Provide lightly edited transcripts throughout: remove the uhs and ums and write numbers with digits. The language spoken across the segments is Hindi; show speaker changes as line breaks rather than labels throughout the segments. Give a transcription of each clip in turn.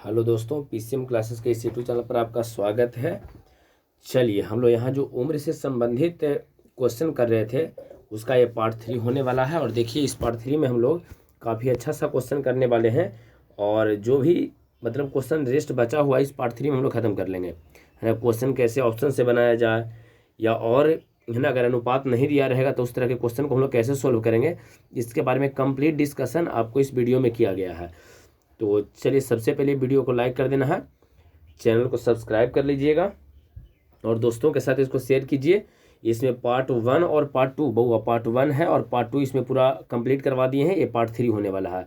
हेलो दोस्तों, पीसीएम क्लासेस के इस यूट्यूब चैनल पर आपका स्वागत है। चलिए, हम लोग यहाँ जो उम्र से संबंधित क्वेश्चन कर रहे थे उसका ये पार्ट 3 होने वाला है। और देखिए, इस पार्ट 3 में हम लोग काफ़ी अच्छा सा क्वेश्चन करने वाले हैं और जो भी मतलब क्वेश्चन रेस्ट बचा हुआ इस पार्ट 3 में हम लोग ख़त्म कर लेंगे, है ना। क्वेश्चन कैसे ऑप्शन से बनाया जाए या और, है ना, अगर अनुपात नहीं दिया रहेगा तो उस तरह के क्वेश्चन को हम लोग कैसे सोल्व करेंगे, इसके बारे में कंप्लीट डिस्कशन आपको इस वीडियो में किया गया है। तो चलिए, सबसे पहले वीडियो को लाइक कर देना है, चैनल को सब्सक्राइब कर लीजिएगा और दोस्तों के साथ इसको शेयर कीजिए। इसमें पार्ट 1 और पार्ट 2, बहुआ पार्ट 1 है और पार्ट 2 इसमें पूरा कंप्लीट करवा दिए हैं। ये पार्ट 3 होने वाला है।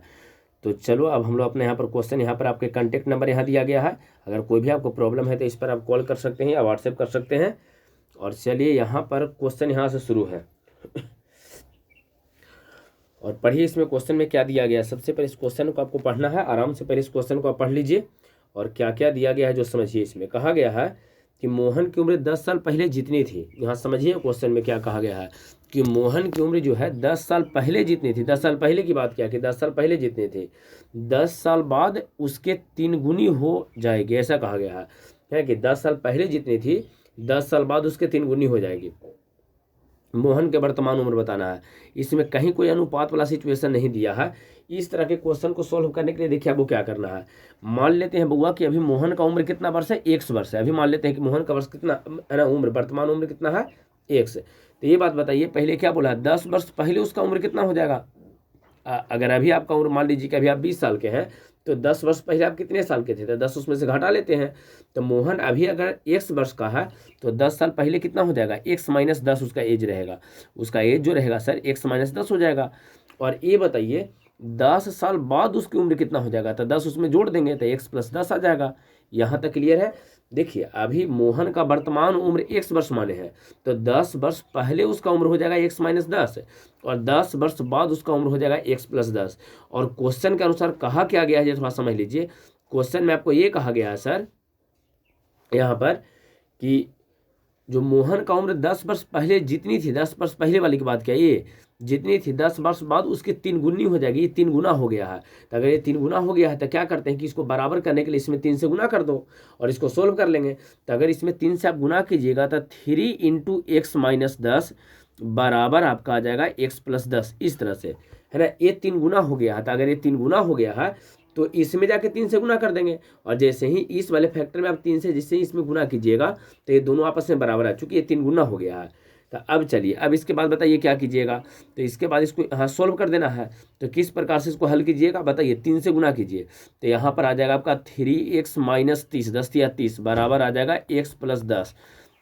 तो चलो, अब हम लोग अपने यहाँ पर क्वेश्चन, यहाँ पर आपके कॉन्टैक्ट नंबर यहाँ दिया गया है। अगर कोई भी आपको प्रॉब्लम है तो इस पर आप कॉल कर सकते हैं या व्हाट्सएप कर सकते हैं। और चलिए, यहाँ पर क्वेश्चन यहाँ से शुरू है और पढ़िए इसमें क्वेश्चन में क्या दिया गया है। सबसे पहले इस क्वेश्चन को आपको पढ़ना है, आराम से पहले इस क्वेश्चन को आप पढ़ लीजिए और क्या क्या दिया गया है जो समझिए। इसमें कहा गया है कि मोहन की उम्र 10 साल पहले जितनी थी। यहाँ समझिए क्वेश्चन में क्या कहा गया है कि मोहन की उम्र जो है 10 साल पहले जितनी थी। 10 साल पहले की बात क्या कि 10 साल पहले जितनी थी, 10 साल बाद उसके 3 गुनी हो जाएगी, ऐसा कहा गया है कि 10 साल पहले जितनी थी 10 साल बाद उसके 3 गुनी हो जाएगी। मोहन के वर्तमान उम्र बताना है। इसमें कहीं कोई अनुपात वाला सिचुएशन नहीं दिया है। इस तरह के क्वेश्चन को सोल्व करने के लिए देखिए आपको क्या करना है। मान लेते हैं बउआ कि अभी मोहन का उम्र कितना वर्ष है, 1 वर्ष है। अभी मान लेते हैं कि मोहन का वर्ष कितना है ना, उम्र, वर्तमान उम्र कितना है, 1। तो ये बात बताइए, पहले क्या बोला है, 10 वर्ष पहले उसका उम्र कितना हो जाएगा। अगर अभी आपका उम्र मान लीजिए कि अभी आप 20 साल के हैं तो 10 वर्ष पहले आप कितने साल के थे, तो 10 उसमें से घटा लेते हैं। तो मोहन अभी अगर 1 वर्ष का है तो 10 साल पहले कितना हो जाएगा, 1 - 10 उसका एज रहेगा। उसका एज जो रहेगा सर 1 - 10 हो जाएगा। और ये बताइए 10 साल बाद उसकी उम्र कितना हो जाएगा, तो 10 उसमें जोड़ देंगे तो 1 + 10 आ जाएगा। यहाँ तक क्लियर है। देखिए, अभी मोहन का वर्तमान उम्र 1 वर्ष माने हैं तो 10 वर्ष पहले उसका उम्र हो जाएगा 1 - 10 और 10 वर्ष बाद उसका उम्र हो जाएगा 1 + 10। और क्वेश्चन के अनुसार कहा क्या गया है, ये थोड़ा समझ लीजिए। क्वेश्चन में आपको ये कहा गया है सर यहाँ पर कि जो मोहन का उम्र 10 वर्ष पहले जितनी थी, 10 वर्ष पहले वाली की बात क्या, ये जितनी थी 10 वर्ष बाद उसके 3 गुनी हो जाएगी। ये 3 गुना हो गया है। तो अगर ये 3 गुना हो गया है तो क्या करते हैं कि इसको बराबर करने के लिए इसमें 3 से गुना कर दो और इसको सोल्व कर लेंगे। तो अगर इसमें 3 से आप गुना कीजिएगा तो 3 × x - 10 बराबर आपका आ जाएगा x + 10। इस तरह से, है ना, ये 3 गुना हो गया है। तो अगर ये 3 गुना हो गया है तो इसमें जाके 3 से गुना कर देंगे और जैसे ही इस वाले फैक्टर में आप 3 से जिससे इसमें गुना कीजिएगा तो ये दोनों आपस में बराबर है, चूंकि ये 3 गुना हो गया है। तो अब चलिए, अब इसके बाद बताइए क्या कीजिएगा। तो इसके बाद इसको यहाँ सोल्व कर देना है। तो किस प्रकार से इसको हल कीजिएगा बताइए, 3 से गुना कीजिए तो यहाँ पर आ जाएगा आपका 3x - 30, 10 या 30 बराबर आ जाएगा x + 10।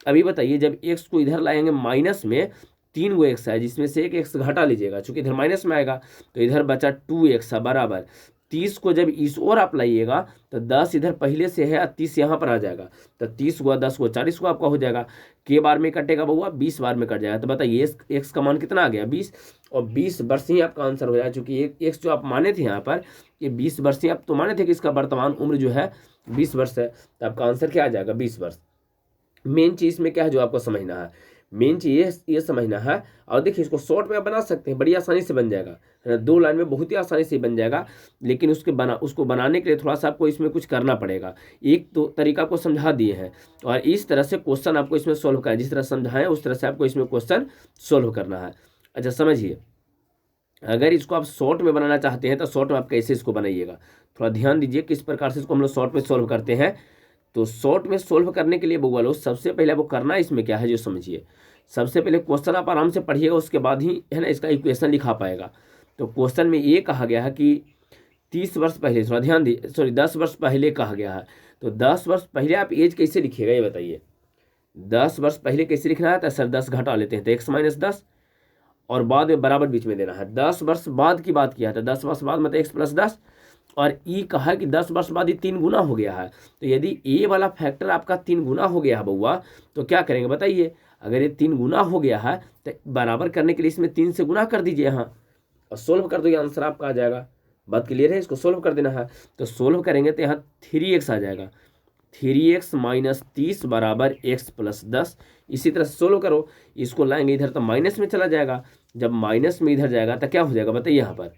अभी बताइए, जब x को इधर लाएंगे माइनस में, 3 गो x है जिसमें से एक x घटा लीजिएगा, चूंकि इधर माइनस में आएगा तो इधर बचा 2x बराबर 30 को जब इस ओर आप लाइएगा तो 10 इधर पहले से है, 30 यहाँ पर आ जाएगा। तो 30 × 10 = 40 को आपका हो जाएगा। के बार में कटेगा बउआ, 20 बार में कट जाएगा। तो बताइए एक्स का मान कितना आ गया, 20। और 20 वर्ष ही आपका आंसर हो जाएगा, चूंकि एक्स जो आप माने थे यहाँ पर, ये 20 वर्ष ही आप तो माने थे कि इसका वर्तमान उम्र जो है 20 वर्ष है। तो आपका आंसर क्या आ जाएगा, 20 वर्ष। मेन चीज में क्या है जो आपको समझना है, मेन चीज ये समझना है। और देखिए, इसको शॉर्ट में आप बना सकते हैं, बड़ी आसानी से बन जाएगा, है ना, 2 लाइन में बहुत ही आसानी से बन जाएगा। लेकिन उसको बनाने के लिए थोड़ा सा आपको इसमें कुछ करना पड़ेगा। एक तो तरीका को समझा दिए हैं और इस तरह से क्वेश्चन आपको इसमें सोल्व करना है, जिस तरह समझाएं उस तरह से आपको इसमें क्वेश्चन सोल्व करना है। अच्छा समझिए, अगर इसको आप शॉर्ट में बनाना चाहते हैं तो शॉर्ट में आप कैसे इसको बनाइएगा, थोड़ा ध्यान दीजिए किस प्रकार से इसको हम लोग शॉर्ट में सोल्व करते हैं। तो शॉर्ट में सोल्व करने के लिए बउआ लोग सबसे पहले आपको करना इसमें क्या है जो समझिए। सबसे पहले क्वेश्चन आप आराम से पढ़िएगा, उसके बाद ही, है ना, इसका इक्वेशन लिखा पाएगा। तो क्वेश्चन में ये कहा गया है कि 30 वर्ष पहले, थोड़ा ध्यान दी, सॉरी 10 वर्ष पहले कहा गया है। तो 10 वर्ष पहले आप एज कैसे लिखिएगा ये बताइए। 10 वर्ष पहले कैसे लिखना है, तो सर 10 घटा लेते हैं तो x - 10 और बाद में बराबर बीच में देना है। 10 वर्ष बाद की बात किया है तो 10 वर्ष बाद मतलब x + 10 और ई कहा है कि 10 वर्ष बाद ये 3 गुना हो गया है। तो यदि ए वाला फैक्टर आपका 3 गुना हो गया है बउआ, तो क्या करेंगे बताइए। अगर ये 3 गुना हो गया है तो बराबर करने के लिए इसमें 3 से गुना कर दीजिए यहाँ और सोल्व कर दो, ये आंसर आपका आ जाएगा। बात क्लियर है, इसको सोल्व कर देना है। तो सोल्व करेंगे तो यहाँ 3x आ जाएगा, 3x - 30 बराबर x + 10। इसी तरह से सोल्व करो, इसको लाएंगे इधर तो माइनस में चला जाएगा। जब माइनस में इधर जाएगा तो क्या हो जाएगा बताइए, यहाँ पर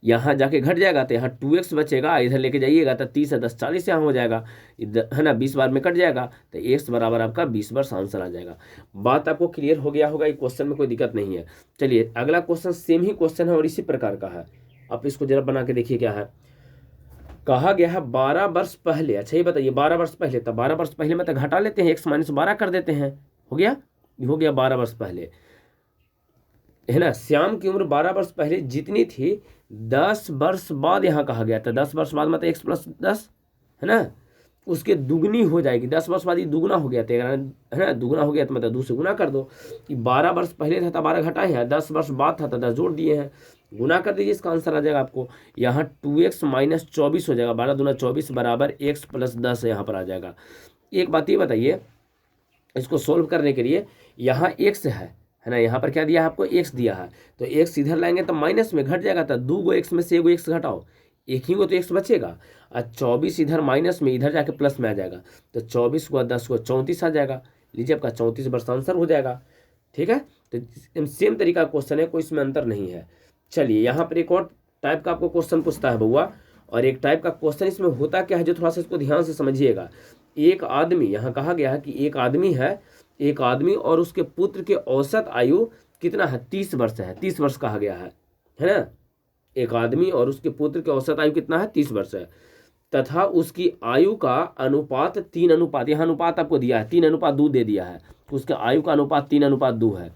यहाँ जाके घट जाएगा तो यहाँ 2x बचेगा, इधर लेके जाइएगा तो 30 है 10 40 यहाँ हो जाएगा, इधर है ना 20 बार में कट जाएगा तो x बराबर आपका 20 बार आंसर आ जाएगा। बात आपको क्लियर हो गया होगा, ये क्वेश्चन में कोई दिक्कत नहीं है। चलिए अगला क्वेश्चन सेम ही क्वेश्चन है और इसी प्रकार का है, आप इसको जरा बना के देखिए क्या है। कहा गया है 12 वर्ष पहले, अच्छा ये बताइए 12 वर्ष पहले, तो 12 वर्ष पहले में तो घटा लेते हैं, x माइनस 12 कर देते हैं, हो गया 12 वर्ष पहले, है ना। श्याम की उम्र 12 वर्ष पहले जितनी थी 10 वर्ष बाद यहाँ कहा गया था, 10 वर्ष बाद मतलब x+10 है ना, उसके दुगनी हो जाएगी। 10 वर्ष बाद ये दुगना हो गया था, है ना, दुगना हो गया तो मतलब 2 से गुना कर दो। कि 12 वर्ष पहले था तो 12 घटाए हैं, 10 वर्ष बाद था तो 10 जोड़ दिए हैं, गुना कर दीजिए, इसका आंसर आ जाएगा आपको यहाँ 2x माइनस 24 हो जाएगा, 12 दूना 24 बराबर x+10 यहाँ पर आ जाएगा। एक बात ये बताइए, इसको सोल्व करने के लिए यहाँ x है ना, यहाँ पर क्या दिया है आपको, x दिया है, तो x इधर लाएंगे तो माइनस में घट जाएगा, तो 2 x में से 1 x घटाओ, एक ही को तो x बचेगा, और 24 इधर माइनस में इधर जाके प्लस में आ जाएगा, तो 24 को 10 को 34 आ जाएगा, लीजिए आपका 34 वर्ष आंसर हो जाएगा। ठीक है, तो सेम तरीका क्वेश्चन है, कोई इसमें अंतर नहीं है। चलिए यहाँ पर एक और टाइप का आपको क्वेश्चन पूछता है बउआ, और एक टाइप का क्वेश्चन इसमें होता क्या है जो थोड़ा सा इसको ध्यान से समझिएगा। एक आदमी, यहाँ कहा गया है कि एक आदमी है, एक आदमी और उसके पुत्र के औसत आयु कितना है, 30 वर्ष है, 30 वर्ष कहा गया है ना। एक आदमी और उसके पुत्र के औसत आयु कितना है, 30 वर्ष है, तथा उसकी आयु का अनुपात 3 अनुपात, यहाँ अनुपात आपको दिया है 3:2 दे दिया है, उसके आयु का अनुपात 3:2 है,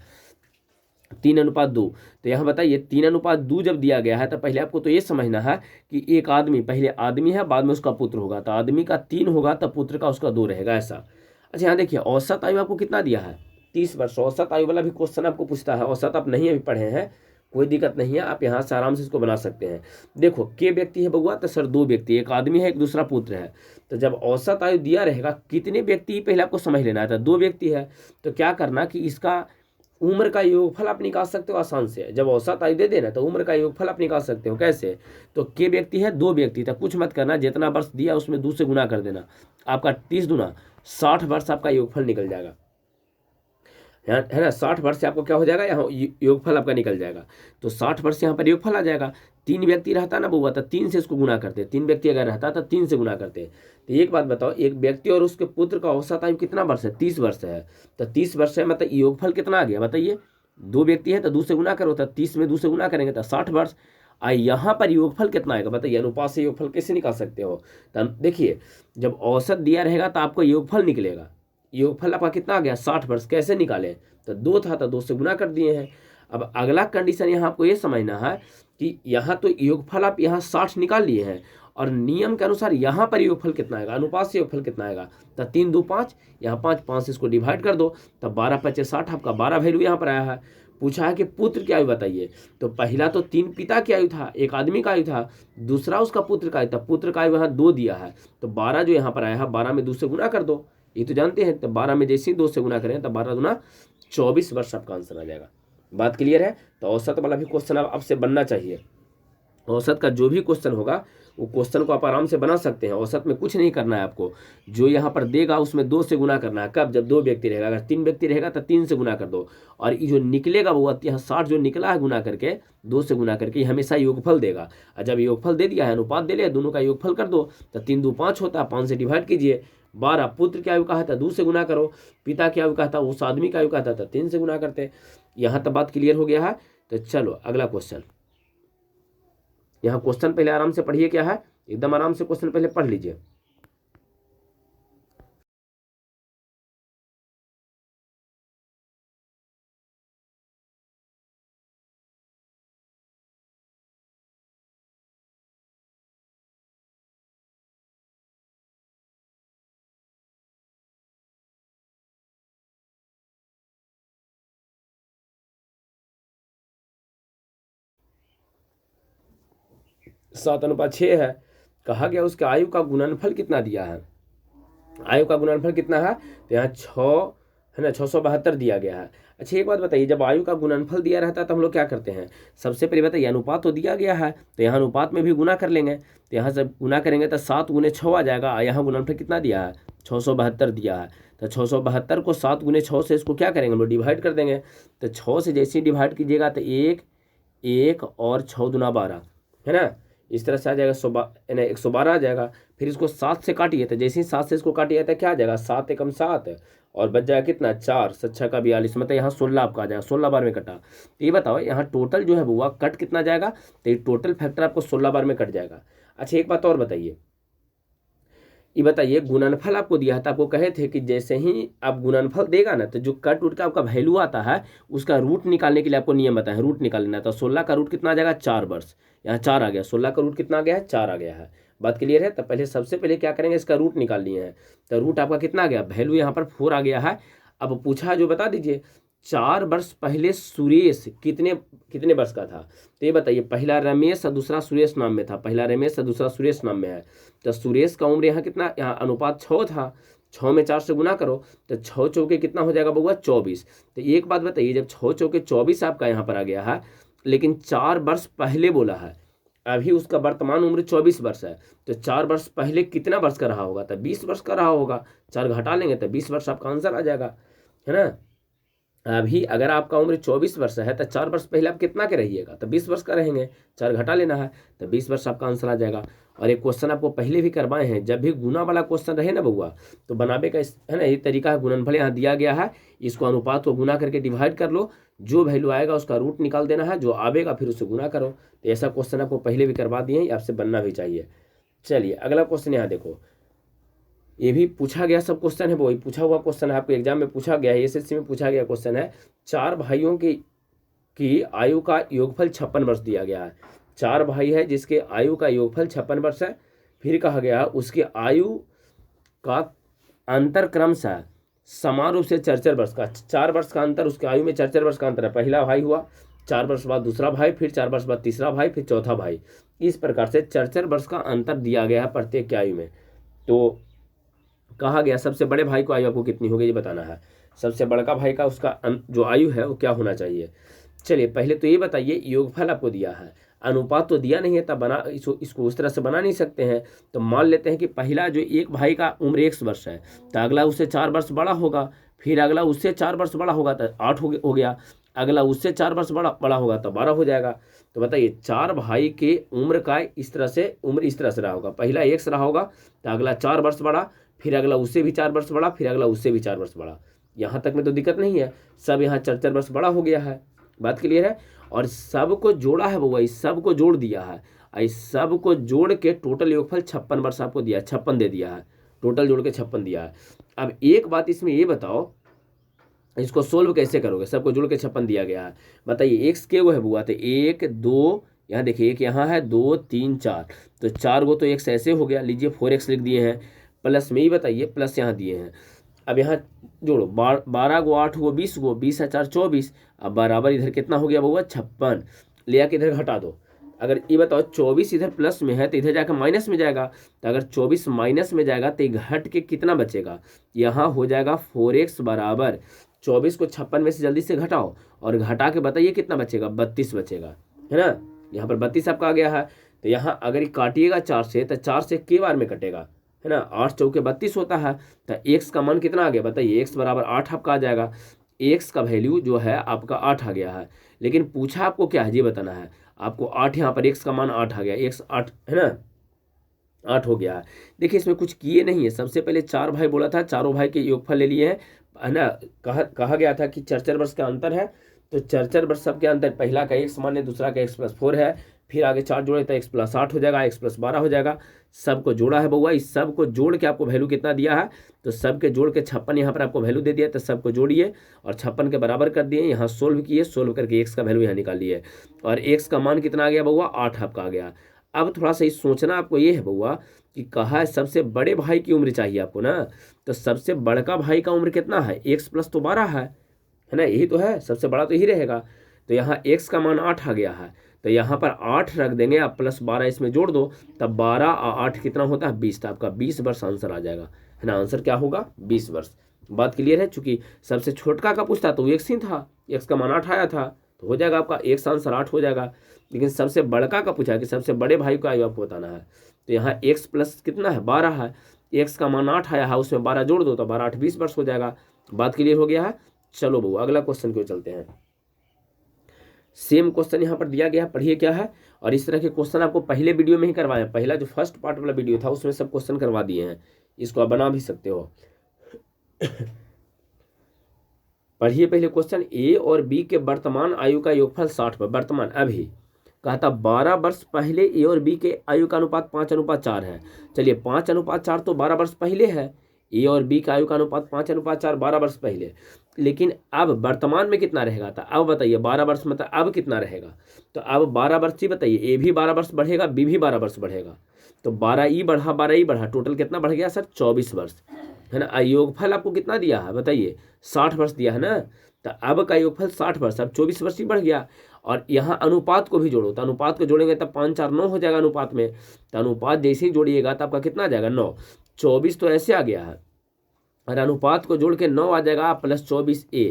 3:2। तो यहाँ बताइए 3:2 जब दिया गया है तो पहले आपको तो ये समझना है कि एक आदमी, पहले आदमी है बाद में उसका पुत्र होगा, तो आदमी का 3 होगा तो पुत्र का उसका 2 रहेगा, ऐसा। अच्छा यहाँ देखिए औसत आयु आपको कितना दिया है, 30 वर्ष। औसत आयु वाला भी क्वेश्चन आपको पूछता है, औसत आप नहीं अभी पढ़े हैं, कोई दिक्कत नहीं है, आप यहाँ से आराम से इसको बना सकते हैं। देखो के व्यक्ति है बउआ, तो सर 2 व्यक्ति, एक आदमी है एक दूसरा पुत्र है, तो जब औसत आयु दिया रहेगा कितने व्यक्ति पहले आपको समझ लेना है, तो 2 व्यक्ति है, तो क्या करना कि इसका उम्र का योगफल आप निकाल सकते हो आसान से। जब औसत आयु दे देना तो उम्र का योगफल आप निकाल सकते हो, कैसे, तो के व्यक्ति है 2 व्यक्ति, तो कुछ मत करना, जितना वर्ष दिया उसमें 2 से गुना कर देना, आपका 30 दूना 60 वर्ष आपका योगफल निकल जाएगा, है ना। 60 वर्ष से आपको क्या हो जाएगा, यहाँ योगफल आपका निकल जाएगा, तो 60 वर्ष यहाँ पर योगफल आ जाएगा। 3 व्यक्ति रहता ना बउआ तो 3 से इसको गुना करते, 3 व्यक्ति अगर रहता तो 3 से गुना करते। तो एक बात बताओ, एक व्यक्ति और उसके पुत्र का औसत आयु कितना वर्ष है, 30 वर्ष है, तो 30 वर्ष है मतलब योगफल कितना आ गया बताइए, 2 व्यक्ति है तो 2 से गुना करो, तो 30 में 2 से गुना करेंगे तो 60 वर्ष। यहाँ पर योगफल कितना आएगा बताइए, अनुपात से योगफल कैसे निकाल सकते हो, तो देखिए जब औसत दिया रहेगा तो आपको योगफल निकलेगा, योगफल आपका कितना आ गया 60 वर्ष, कैसे निकालें, तो 2 था तो 2 से गुना कर दिए हैं। अब अगला कंडीशन यहाँ आपको ये समझना है कि यहाँ तो योगफल आप यहाँ 60 निकाल लिए हैं, और नियम के अनुसार यहाँ पर योगफल कितना आएगा, अनुपात से योगफल कितना आएगा, तो 3 2 5, यहाँ 5 5 से इसको डिवाइड कर दो, तब 12 5 60, आपका 12 वैल्यू यहाँ पर आया है। पूछा है कि पुत्र की आयु बताइए, तो पहला तो 3 पिता की आयु था, एक आदमी का आयु था, दूसरा उसका पुत्र का आयु था, पुत्र का आयु यहाँ 2 दिया है, तो 12 जो यहाँ पर आया है 12 में 2 से गुना कर दो, ये तो जानते हैं, तो 12 में जैसे ही 2 से गुना करें तो 12 दूना 24 वर्ष आपका आंसर आ जाएगा। बात क्लियर है, तो औसत वाला भी क्वेश्चन आपसे बनना चाहिए। औसत का जो भी क्वेश्चन होगा वो क्वेश्चन को आप आराम से बना सकते हैं, औसत में कुछ नहीं करना है आपको, जो यहाँ पर देगा उसमें 2 से गुना करना है, कब, जब 2 व्यक्ति रहेगा, अगर 3 व्यक्ति रहेगा तो 3 से गुना कर दो, और ये जो निकलेगा वो यहाँ 60 जो निकला है गुना करके 2 से गुना करके हमेशा योगफल देगा, और जब योगफल दे दिया है अनुपात दे लिया, दोनों का योगफल कर दो, तो 3 2 5 होता है, 5 से डिवाइड कीजिए। 12 पुत्र की आयु कहा था 2 से गुना करो, पिता की आयु कहा था, उस आदमी का आयु कहा था 3 से गुना करते। यहाँ तक बात क्लियर हो गया है, तो चलो अगला क्वेश्चन। यहाँ क्वेश्चन पहले आराम से पढ़िए, क्या है एकदम आराम से क्वेश्चन पहले पढ़ लीजिए। सात अनुपात 6 है, कहा गया उसके आयु का गुणनफल कितना दिया है, आयु का गुणनफल कितना है, तो यहाँ 6 है ना, 672 दिया गया है। अच्छा एक बात बताइए, जब आयु का गुणनफल दिया रहता है तो हम लोग क्या करते हैं, सबसे पहले बताइए अनुपात तो दिया गया है, तो यहाँ अनुपात में भी गुना कर लेंगे, तो यहाँ से गुना करेंगे तो 7 गुने 6 आ जाएगा, यहाँ गुणनफल कितना दिया है 672 दिया है, तो 672 को 7 गुने 6 से इसको क्या करेंगे हम लोग डिवाइड कर देंगे, तो 6 से जैसे ही डिवाइड कीजिएगा तो 1 1 और 6 दूना 12, है ना। इस तरह से आ जाएगा 112 आ जाएगा। फिर इसको 7 से काटिए, तो जैसे ही 7 से इसको काटिए तो क्या आ जाएगा, 7 एकम 7 और बच जाएगा कितना, 4 7 का 42, मतलब यहाँ 16 आपका आ जाएगा, 16 बार में कटा। तो ये बताओ यहाँ टोटल जो है बुआ कट कितना जाएगा, तो ये टोटल फैक्टर आपको 16 बार में कट जाएगा। अच्छा एक बात और बताइए, ये बताइए गुणनफल आपको दिया है, तो आपको कहे थे कि जैसे ही आप गुणनफल देगा ना, तो जो कट उट का आपका वैल्यू आता है उसका रूट निकालने के लिए आपको नियम बताया है, रूट निकालना है। तो 16 का रूट कितना आ जाएगा, 4 वर्ष, यहाँ 4 आ गया, 16 का रूट कितना आ गया है, 4 आ गया है। बात क्लियर है। तो पहले सबसे पहले क्या करेंगे, इसका रूट निकाल लिए हैं, तो रूट आपका कितना आ गया, वैल्यू यहाँ पर 4 आ गया है। अब पूछा जो बता दीजिए 4 वर्ष पहले सुरेश कितने कितने वर्ष का था, तो ये बताइए, पहला रमेश और दूसरा सुरेश नाम में था, पहला रमेश और दूसरा सुरेश नाम में है। तो सुरेश का उम्र यहाँ कितना, यहाँ अनुपात 6 था, 6 में 4 से गुना करो, तो 6 चौके कितना हो जाएगा बउआ, 24। तो एक बात बताइए, जब 6 चौके 24 आपका यहाँ पर आ गया है, लेकिन 4 वर्ष पहले बोला है, अभी उसका वर्तमान उम्र 24 वर्ष है, तो 4 वर्ष पहले कितना वर्ष का रहा होगा, तो 20 वर्ष का रहा होगा। 4 घटा लेंगे तो 20 वर्ष आपका आंसर आ जाएगा, है ना। अभी अगर आपका उम्र 24 वर्ष है तो 4 वर्ष पहले आप कितना के रहिएगा, तो 20 वर्ष का रहेंगे, 4 घटा लेना है, तो 20 वर्ष आपका आंसर आ जाएगा। और एक क्वेश्चन आपको पहले भी करवाए हैं, जब भी गुना वाला क्वेश्चन रहे ना बउआ, तो बनावे का है ना ये तरीका है, गुणनफल यहाँ दिया गया है, इसको अनुपात को गुना करके डिवाइड कर लो, जो वैल्यू आएगा उसका रूट निकाल देना है, जो आवेगा फिर उससे गुना करो। तो ऐसा क्वेश्चन आपको पहले भी करवा दिए हैं, आपसे बनना भी चाहिए। चलिए अगला क्वेश्चन यहाँ देखो, ये भी पूछा गया सब क्वेश्चन है, वही पूछा हुआ क्वेश्चन है, आपको एग्जाम में पूछा गया है, एसएससी में पूछा गया क्वेश्चन है। 4 भाइयों की आयु का योगफल 56 वर्ष दिया गया है। 4 भाई है जिसके आयु का योगफल 56 वर्ष है। फिर कहा गया उसके आयु का अंतर क्रमशः समान रूप से 4 वर्ष का, 4 वर्ष का अंतर, उसके आयु में 4 वर्ष का अंतर है। पहला भाई हुआ, 4 वर्ष बाद दूसरा भाई, फिर 4 वर्ष बाद तीसरा भाई, फिर चौथा भाई। इस प्रकार से 4 वर्ष का अंतर दिया गया है प्रत्येक की आयु में। तो कहा गया सबसे बड़े भाई को आयु आपको कितनी होगी ये बताना है, सबसे बड़का भाई का उसका जो आयु है वो क्या होना चाहिए। चलिए पहले तो ये बताइए, योगफल आपको दिया है, अनुपात तो दिया नहीं है, तब बना इसको उस तरह से बना नहीं सकते हैं। तो मान लेते हैं कि पहला जो एक भाई का उम्र 1 वर्ष है, तो अगला उससे 4 वर्ष बड़ा होगा, फिर अगला उससे 4 वर्ष बड़ा होगा तो 8 हो गया, अगला उससे 4 वर्ष बड़ा होगा तो 12 हो जाएगा। तो बताइए 4 भाई के उम्र का इस तरह से रहा होगा, पहला 1 रहा होगा तो अगला 4 वर्ष बड़ा, फिर अगला उससे भी 4 वर्ष बड़ा, फिर अगला उससे भी 4 वर्ष बड़ा। यहाँ तक में तो दिक्कत नहीं है, सब यहाँ 4 वर्ष बड़ा हो गया है। बात क्लियर है। और सबको जोड़ा है वो, इस सब को जोड़ दिया है, इस सब को जोड़ के टोटल योगफल 56 वर्ष आपको दिया है, 56 दे दिया है, टोटल जोड़ के 56 दिया है। अब एक बात इसमें ये बताओ, इसको सोल्व कैसे करोगे, सबको जोड़ के 56 दिया गया है, बताइए। एक्स के वो है बुआ, तो 1 2, यहाँ देखिए 1 यहाँ है, 2 3 4, तो 4 गो तो एक्स ऐसे हो गया, लीजिए 4x लिख दिए हैं, प्लस में ही बताइए, प्लस यहाँ दिए हैं। अब यहाँ जोड़ो, 12 गो 8 गो 20 गो, 20 है 4 24, अब बराबर इधर कितना हो गया बउआ, 56, ले आके इधर घटा दो। अगर ये बताओ 24 इधर प्लस में है तो इधर जाकर माइनस में जाएगा, तो अगर 24 माइनस में जाएगा तो घट के कितना बचेगा, यहाँ हो जाएगा 4x बराबर 24 को 56 में से जल्दी से घटाओ और घटा के बताइए कितना बचेगा, 32 बचेगा, है ना। यहाँ पर 32 आपका आ गया है। तो यहाँ अगर काटिएगा 4 से, तो 4 से के बार में कटेगा, है ना, 8 चौके 32 होता है। तो x का मान कितना आ गया बताइए, x बराबर 8 आपका आ जाएगा। x का वैल्यू जो है आपका 8 आ गया है, लेकिन पूछा आपको क्या है ये बताना है आपको। 8 यहाँ पर x का मान 8 आ गया, x 8 है ना, 8 हो गया है। देखिए इसमें कुछ किए नहीं है, सबसे पहले 4 भाई बोला था, चारों भाई के योगफल ले लिए हैं, है ना। कहा गया था कि 4 वर्ष का अंतर है, तो 4 वर्ष सबके अंतर, पहला का x मान है, दूसरा का x+4 है, फिर आगे 4 जोड़े तो x+8 हो जाएगा, x+12 हो जाएगा। सबको जोड़ा है बउआ, इस सब को जोड़ के आपको वैल्यू कितना दिया है, तो सबके जोड़ के 56 यहाँ पर आपको वैल्यू दे दिया, तो सबको जोड़िए और 56 के बराबर कर दिए, यहाँ सोल्व किए, सोल्व करके x का वैल्यू यहाँ निकाल लिए और x का मान कितना आ गया बउआ, 8 आपका आ गया। अब थोड़ा सा सोचना आपको ये है बउआ कि कहा है सबसे बड़े भाई की उम्र चाहिए आपको ना, तो सबसे बड़का भाई का उम्र कितना है, x प्लस तो 12 है ना, यही तो है, सबसे बड़ा तो यही रहेगा। तो यहाँ x का मान 8 आ गया है, तो यहाँ पर 8 रख देंगे, आप प्लस 12 इसमें जोड़ दो, तब 12 और 8 कितना होता है 20, तो आपका 20 वर्ष आंसर आ जाएगा, है ना। आंसर क्या होगा 20 वर्ष। बात क्लियर है। चूंकि सबसे छोटका का पूछता तो x ही था, x का मान 8 आया था, तो हो जाएगा आपका x आंसर 8 हो जाएगा। लेकिन सबसे बड़का का पूछा है कि सबसे बड़े भाई का आयु आपको बताना है, तो यहाँ x प्लस कितना है 12 है, x का मान 8 आया है, उसमें 12 जोड़ दो तो 12 8 20 वर्ष हो जाएगा। बात क्लियर हो गया है। चलो बउआ अगला क्वेश्चन क्यों चलते हैं। सेम क्वेश्चन यहाँ पर दिया गया है, पढ़िए क्या है। और इस तरह के क्वेश्चन आपको पहले वीडियो में ही करवाए हैं, पहला जो फर्स्ट पार्ट वाला वीडियो था उसमें सब क्वेश्चन करवा दिए हैं, इसको आप बना भी सकते हो। पढ़िए पहले क्वेश्चन, ए और बी के वर्तमान आयु का योगफल 60 पर, वर्तमान अभी कहा था 12 वर्ष पहले ए और बी के आयु का अनुपात 5:4 है। चलिए 5:4 तो 12 वर्ष पहले है, ए और बी का आयु का अनुपात 5:4 12 वर्ष पहले, लेकिन अब वर्तमान में कितना रहेगा था, अब बताइए 12 वर्ष मतलब अब कितना रहेगा, तो अब 12 वर्ष ही बताइए, ए भी 12 वर्ष बढ़ेगा, बी भी 12 वर्ष बढ़ेगा, तो 12 बढ़ा 12 बढ़ा, टोटल कितना बढ़ गया सर 24 वर्ष, है ना। योगफल आपको कितना दिया है बताइए, 60 वर्ष दिया है ना, तो अब का योगफल 60 वर्ष, अब 24 वर्ष ही बढ़ गया। और यहाँ अनुपात को भी जोड़ो, तो अनुपात को जोड़ेंगे तब 5 4 9 हो जाएगा अनुपात में, तो अनुपात जैसे ही जोड़िएगा तो आपका कितना आ जाएगा 9, 24 तो ऐसे आ गया है, और अनुपात को जोड़ के 9 आ जाएगा प्लस 24a,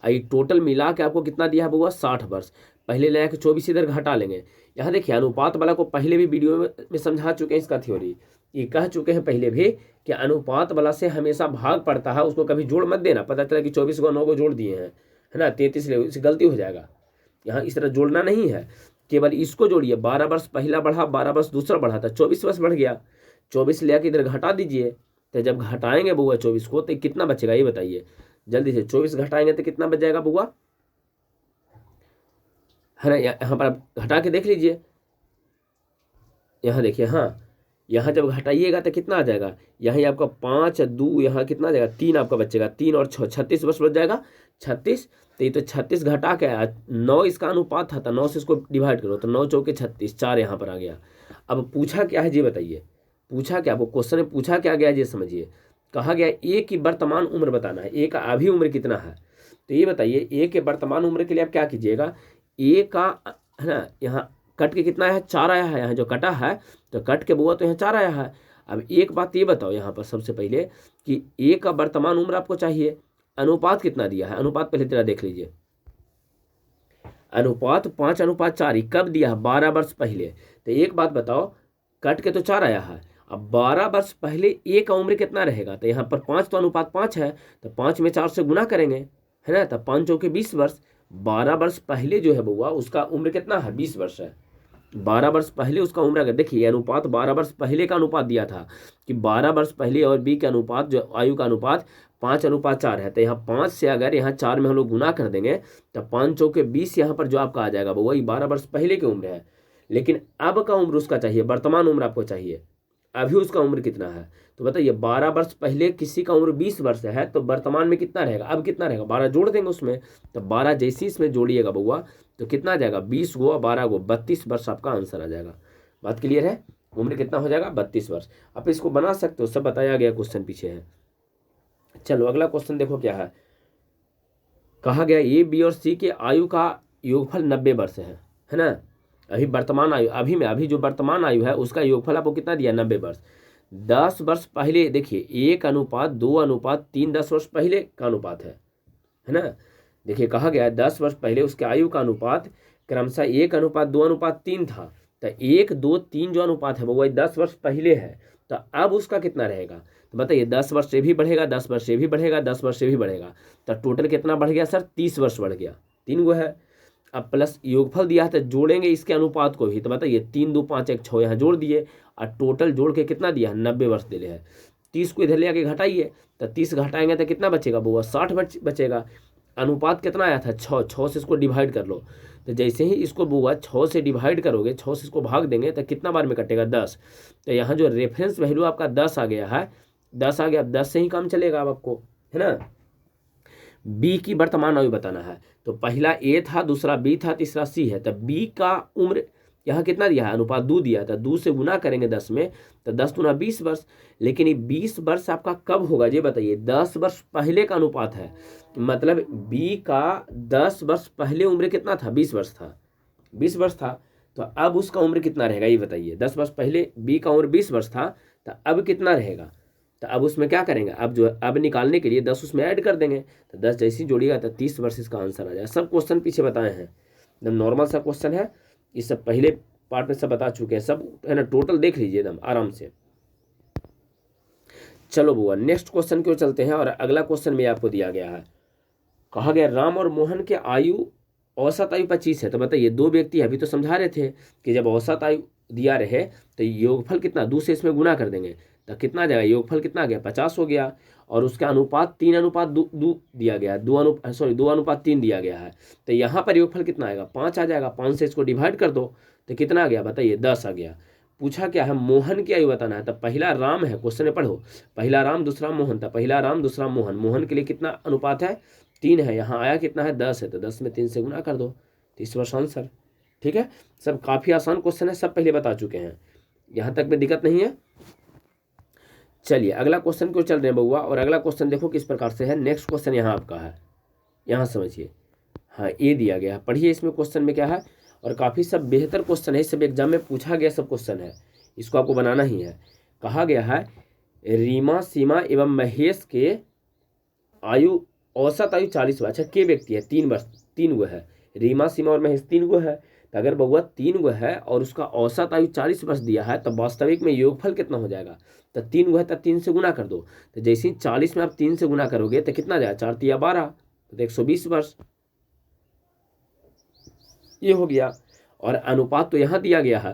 ये टोटल मिला के आपको कितना दिया है बुआ 60 वर्ष। पहले ले के 24 इधर घटा लेंगे। यहाँ देखिए अनुपात वाला को पहले भी वीडियो में समझा चुके हैं इसका थ्योरी, ये कह चुके हैं पहले भी कि अनुपात वाला से हमेशा भाग पड़ता है, उसको कभी जोड़ मत देना, पता चला कि 24 को 9 को जोड़ दिए हैं, है ना, 33 ले, इससे गलती हो जाएगा। यहाँ इस तरह जोड़ना नहीं है, केवल इसको जोड़िए, 12 वर्ष पहला बढ़ा, 12 वर्ष दूसरा बढ़ा था, 24 वर्ष बढ़ गया, 24 ले आके इधर घटा दीजिए, तो जब घटाएंगे बुआ 24 को तो कितना बचेगा ये बताइए जल्दी से, 24 घटाएंगे तो कितना बच जाएगा बुआ, है ना, यहाँ पर आप घटा के देख लीजिए, यहाँ देखिए, हाँ यहाँ जब घटाइएगा तो कितना आ जाएगा, यहाँ आपका 5 2 यहाँ कितना आ जाएगा 3 आपका बचेगा, 3 और 6 36 वर्ष बच जाएगा, 36, तो ये तो 36 घटा के 9 इसका अनुपात था, तो 9 से इसको डिवाइड करो तो 9 चौके 36, 4 यहाँ पर आ गया। अब पूछा क्या है जी बताइए, पूछा क्या, आपको क्वेश्चन में पूछा क्या गया ये समझिए, कहा गया ए की वर्तमान उम्र बताना है, ए का अभी उम्र कितना है, तो ये बताइए ए के वर्तमान उम्र के लिए आप क्या कीजिएगा, ए का, है ना, यहाँ कट के कितना है 4 आया है, यहाँ जो कटा है तो कट के बुआ तो यहाँ 4 आया है। अब एक बात ये बताओ यहाँ पर सबसे पहले कि ए का वर्तमान उम्र आपको चाहिए, अनुपात कितना दिया है, अनुपात पहले तेरा देख लीजिए, अनुपात 5:4 कब दिया है 12 वर्ष पहले, तो एक बात बताओ कट के तो 4 आया है, अब 12 वर्ष पहले ए का उम्र कितना रहेगा, तो यहाँ पर 5 तो अनुपात 5 है, तो 5 में 4 से गुना करेंगे, है ना, तो 5 चौके 20 वर्ष, 12 वर्ष पहले जो है बुआ उसका उम्र कितना है 20 वर्ष है, 12 वर्ष पहले उसका उम्र, अगर देखिए अनुपात 12 वर्ष पहले का अनुपात दिया था कि 12 वर्ष पहले और बी के अनुपात जो आयु का अनुपात 5:4 है, तो यहाँ 5 से अगर यहाँ 4 में हम लोग गुना कर देंगे तो 5 चौके 20 यहाँ पर जो आपका आ जाएगा वही 12 वर्ष पहले की उम्र है, लेकिन अब का उम्र उसका चाहिए, वर्तमान उम्र आपको चाहिए, अभी उसका उम्र कितना है, तो बताइए 12 वर्ष पहले किसी का उम्र 20 वर्ष है, तो वर्तमान में कितना रहेगा, अब कितना रहेगा 12 जोड़ देंगे उसमें, तो 12 जैसे इसमें जोड़िएगा बउआ तो कितना आ जाएगा 20 गो 12 गो 32 वर्ष आपका आंसर आ जाएगा। बात क्लियर है, उम्र कितना हो जाएगा 32 वर्ष। आप इसको बना सकते हो, सब बताया गया क्वेश्चन पीछे है। चलो अगला क्वेश्चन देखो क्या है, कहा गया ए बी और सी के आयु का योगफल 90 वर्ष है ना, अभी वर्तमान आयु, अभी जो वर्तमान आयु है उसका योगफल आपको कितना दिया 90 वर्ष। 10 वर्ष पहले देखिए 1:2:3 10 वर्ष पहले का अनुपात है ना, देखिए कहा गया 10 वर्ष पहले उसके आयु का अनुपात क्रमशः 1:2:3 था, तो 1 2 3 जो अनुपात है वो 10 वर्ष पहले है, तो अब उसका कितना रहेगा, तो बताइए 10 वर्ष से भी बढ़ेगा, 10 वर्ष से भी बढ़ेगा, 10 वर्ष से भी बढ़ेगा, तो टोटल कितना बढ़ गया सर 30 वर्ष बढ़ गया, 3 गो है। अब प्लस योगफल दिया है तो जोड़ेंगे इसके अनुपात को भी, तो बताइए 3 2 5 1 6 यहाँ जोड़ दिए और टोटल जोड़ के कितना दिया 90 वर्ष दे रहे हैं। 30 को इधर ले आके घटाइए, तो 30 घटाएंगे तो कितना बचेगा बुआ 60 बचेगा। अनुपात कितना आया था 6, 6 से इसको डिवाइड कर लो, तो जैसे ही इसको बुआ 6 से डिवाइड करोगे, 6 से इसको भाग देंगे तो कितना बार में कटेगा 10, तो यहाँ जो रेफरेंस वैल्यू आपका 10 आ गया है, 10 आ गया, 10 से ही काम चलेगा अब आपको, है ना। बी की वर्तमान आयु बताना है, तो पहला ए था, दूसरा बी था, तीसरा सी है, तो बी का उम्र यहाँ कितना दिया है, अनुपात 2 दिया था, 2 से गुना करेंगे 10 में तो 10 दूना 20 वर्ष, लेकिन ये 20 वर्ष आपका कब होगा ये बताइए, 10 वर्ष पहले का अनुपात है, मतलब बी का 10 वर्ष पहले उम्र कितना था 20 वर्ष था, 20 वर्ष था, तो अब उसका उम्र कितना रहेगा ये बताइए। 10 वर्ष पहले बी का उम्र 20 वर्ष था, तो अब कितना रहेगा, तो अब उसमें क्या करेंगे, अब जो अब निकालने के लिए 10 उसमें ऐड कर देंगे, तो 10 जैसे ही जोड़िएगा तो 30 वर्ष इसका आंसर आ जाएगा। सब क्वेश्चन पीछे बताए हैं, एकदम नॉर्मल सा क्वेश्चन है, ये सब पहले पार्ट में सब बता चुके हैं, सब है ना, टोटल देख लीजिए एकदम आराम से। चलो बुआ नेक्स्ट क्वेश्चन क्यों चलते हैं, और अगला क्वेश्चन में आपको दिया गया है, कहा गया राम और मोहन के आयु औसत आयु 25 है, तो बताइए दो व्यक्ति अभी तो समझा रहे थे कि जब औसत आयु दिया रहे तो योगफल कितना, 2 से इसमें गुना कर देंगे तो कितना आ जाएगा, योगफल कितना आ गया 50 हो गया। और उसका अनुपात 3:2 दिया गया, 2:3 दिया गया है। तो यहाँ पर योगफल कितना आएगा, 5 आ जाएगा। 5 से इसको डिवाइड कर दो तो कितना आ गया बताइए, 10 आ गया। पूछा क्या है, मोहन की आयु बताना है। तो पहला राम है, क्वेश्चन में पढ़ो, पहला राम दूसरा मोहन था, पहला राम दूसरा मोहन। मोहन के लिए कितना अनुपात है, 3 है। यहाँ आया कितना है, 10 है, तो 10 में 3 से गुना कर दो, तो इस वर्ष आंसर। ठीक है, सब काफ़ी आसान क्वेश्चन है, सब पहले बता चुके हैं, यहाँ तक में दिक्कत नहीं है। चलिए अगला क्वेश्चन क्यों चल रहे हैं बउआ, और अगला क्वेश्चन देखो किस प्रकार से है। नेक्स्ट क्वेश्चन यहाँ आपका है, यहाँ समझिए। हाँ ए दिया गया है, पढ़िए इसमें क्वेश्चन में क्या है। और काफ़ी सब बेहतर क्वेश्चन है, सब एग्जाम में पूछा गया सब क्वेश्चन है, इसको आपको बनाना ही है। कहा गया है रीमा सीमा एवं महेश के आयु, औसत आयु 40 वर्ष। अच्छा के व्यक्ति है, 3 वर्ष, 3 गो है, रीमा सीमा और महेश 3 गो है। तो अगर बउआ 3 गो है और उसका औसत आयु 40 वर्ष दिया है, तो वास्तविक में योगफल कितना हो जाएगा। तो 3 गो है तो 3 से गुना कर दो, तो जैसे ही 40 में आप 3 से गुना करोगे तो कितना जाएगा, 4 तिया 12, तो 120 वर्ष ये हो गया। और अनुपात तो यहाँ दिया गया है,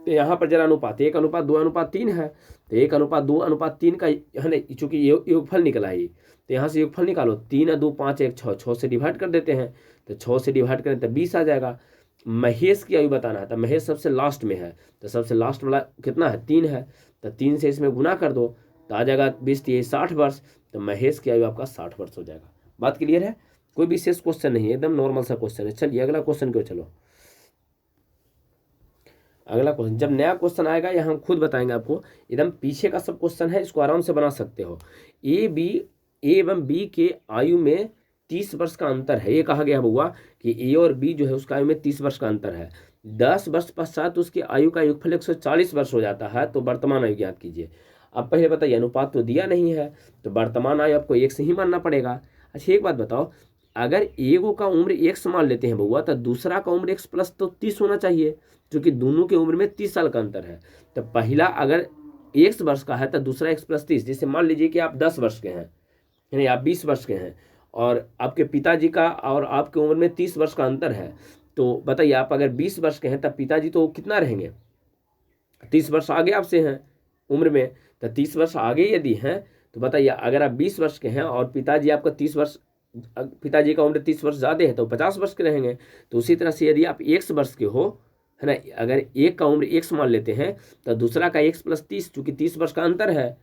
तो यहाँ पर जरा अनुपात 1:2:3 है, तो 1:2:3 का है ना, चूंकि योगफल निकला है, तो यहाँ से योगफल निकालो, 3 2 5 1 6, 6 से डिवाइड कर देते हैं, तो 6 से डिवाइड करें तो 20 आ जाएगा। महेश की आयु बताना है, तो महेश सबसे लास्ट में है, तो सबसे लास्ट वाला कितना है, 3 है, तो 3 से इसमें गुना कर दो तो आ जाएगा 20 60 वर्ष। तो महेश की आयु आपका 60 वर्ष हो जाएगा। बात क्लियर है, कोई विशेष क्वेश्चन नहीं है, एकदम नॉर्मल सा क्वेश्चन है। चलिए अगला क्वेश्चन क्यों, चलो अगला क्वेश्चन। जब नया क्वेश्चन आएगा यहाँ हम खुद बताएंगे आपको, एकदम पीछे का सब क्वेश्चन है, इसको आराम से बना सकते हो। ए एवं बी के आयु में 30 वर्ष का अंतर है, ये कहा गया हुआ कि ए और बी जो है उसका आयु में 30 वर्ष का अंतर है। 10 वर्ष पश्चात उसकी आयु का योगफल 140 वर्ष हो जाता है, तो वर्तमान आयु ज्ञात कीजिए। अब पहले बताइए, अनुपात तो दिया नहीं है, तो वर्तमान आयु आपको 1 से ही मानना पड़ेगा। अच्छा एक बात बताओ, अगर एगो का उम्र 1 मान लेते हैं बउआ, तो दूसरा का उम्र 1 + तो 30 होना चाहिए, क्योंकि दोनों के उम्र में 30 साल का अंतर है। तो पहला अगर 1 वर्ष का है तो दूसरा 1 + 30, जैसे मान लीजिए कि आप 10 वर्ष के हैं, यानी आप 20 वर्ष के हैं, और आपके पिताजी का और आपके उम्र में 30 वर्ष का अंतर है। तो बताइए आप अगर 20 वर्ष के हैं तब पिताजी तो कितना रहेंगे, 30 वर्ष आगे आपसे हैं उम्र में, तो 30 वर्ष आगे यदि हैं तो बताइए अगर आप 20 वर्ष के हैं और पिताजी आपका 30 वर्ष, पिताजी का उम्र 30 वर्ष ज़्यादा है तो 50 वर्ष के रहेंगे। तो उसी तरह से यदि आप 1 वर्ष के हो, है ना, अगर एक का उम्र 1 मान लेते हैं तो दूसरा का 1 + 30, चूँकि 30 वर्ष का अंतर है।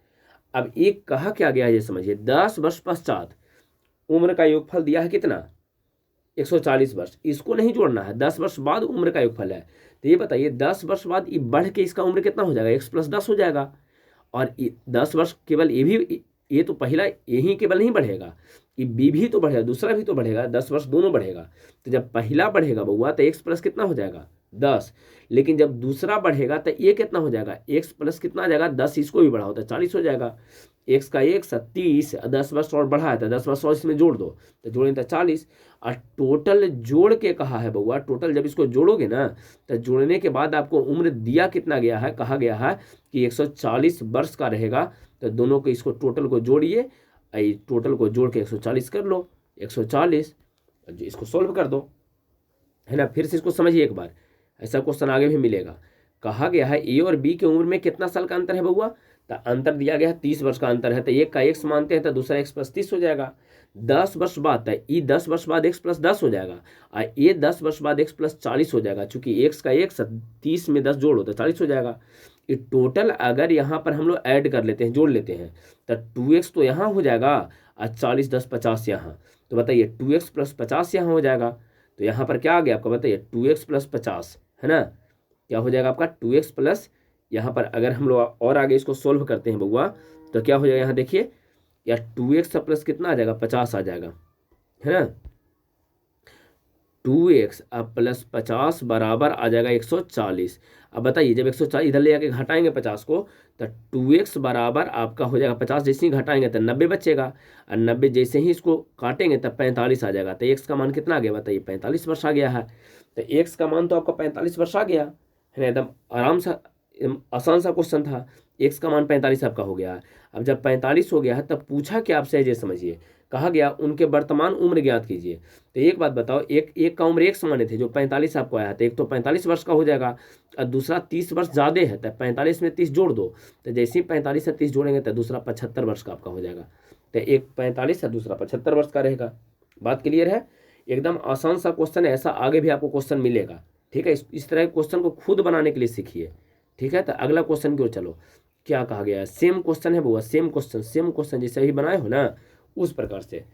अब एक कहा क्या गया है ये समझिए, 10 वर्ष पश्चात उम्र का योगफल दिया है कितना, 140 वर्ष, इसको नहीं जोड़ना है, 10 वर्ष बाद उम्र का योगफल है। तो ये बताइए 10 वर्ष बाद ये बढ़ के इसका उम्र कितना हो जाएगा, 1 + 10 हो जाएगा। और 10 वर्ष केवल ये भी, ये तो पहला यही केवल नहीं बढ़ेगा, ये बी भी तो बढ़ेगा, दूसरा भी तो बढ़ेगा, 10 वर्ष दोनों बढ़ेगा। तो जब पहला बढ़ेगा बउआ तो 1 + कितना हो जाएगा, 10। लेकिन जब दूसरा बढ़ेगा तो ये कितना हो जाएगा, 1 + कितना आ जाएगा, 10, इसको भी बढ़ाओ तो 40 हो जाएगा। 1 का 1 30, 10 वर्ष और बढ़ा है तो 10 वर्ष और इसमें जोड़ दो, तो जोड़ें तो 40। और टोटल जोड़ के कहा है बउआ, टोटल जब इसको जोड़ोगे ना तो जोड़ने के बाद आपको उम्र दिया कितना गया है, कहा गया है कि 140 वर्ष का रहेगा। तो दोनों को, इसको टोटल को जोड़िए, टोटल को जोड़ के 140 कर लो, 140, इसको सॉल्व कर दो, है ना। फिर से इसको समझिए एक बार, ऐसा क्वेश्चन आगे भी मिलेगा। कहा गया है ए और बी की उम्र में कितना साल का अंतर है बउआ, तो अंतर दिया गया है 30 वर्ष का अंतर है, तो एक का 1 मानते हैं तो दूसरा 1 + 30 हो जाएगा। 10 वर्ष बाद तो ये 10 वर्ष बाद 1 + 10 हो जाएगा, और ये 10 वर्ष बाद 1 + 40 हो जाएगा, चूंकि 1 का 1 30 में 10 जोड़ो तो 40 हो जाएगा। ये टोटल अगर यहाँ पर हम लोग ऐड कर लेते हैं, जोड़ लेते हैं, तो 2x तो यहाँ हो जाएगा और 40 10 50 यहाँ, तो बताइए 2x + 50 यहाँ हो जाएगा। तो यहाँ पर क्या आ गया आपका, बताइए 2x + 50, है ना, क्या हो जाएगा आपका 2x + यहाँ पर अगर हम लोग और आगे इसको सोल्व करते हैं बउआ तो क्या हो जाएगा, यहाँ देखिए, या 2x + कितना आ जाएगा, 50 आ जाएगा, है ना। 2x + 50 बराबर आ जाएगा 140। अब बताइए जब 140 इधर ले जाके घटाएंगे 50 को, तो 2x बराबर आपका हो जाएगा 50, जैसे ही घटाएंगे तो 90 बचेगा, और 90 जैसे ही इसको काटेंगे तब 45 आ जाएगा। तो x का मान कितना आ गया, बताइए 45 वर्ष आ गया है। तो x का मान तो आपका 45 वर्ष आ गया, है ना, एकदम आराम सा आसान सा क्वेश्चन था। x का मान 45 आपका हो गया है। अब जब 45 हो गया है तब पूछा क्या आपसे, ये समझिए, कहा गया उनके वर्तमान उम्र ज्ञात कीजिए। तो एक बात बताओ, एक का उम्र एक समान थे जो 45 आपको आया, तो एक तो 45 वर्ष का हो जाएगा और दूसरा 30 वर्ष ज़्यादा है, तो 45 में 30 जोड़ दो, तो जैसे ही 45 से 30 जोड़ेंगे तो दूसरा 75 वर्ष का आपका हो जाएगा। तो एक 45 है, दूसरा 75 वर्ष का रहेगा। बात क्लियर है? एकदम आसान सा क्वेश्चन है, ऐसा आगे भी आपको क्वेश्चन मिलेगा। ठीक है, इस तरह के क्वेश्चन को खुद बनाने के लिए सीखिए। ठीक है, तो अगला क्वेश्चन की ओर चलो। क्या कहा गया है? सेम क्वेश्चन है बुआ, सेम क्वेश्चन जैसे ही बनाए हो ना उस प्रकार से।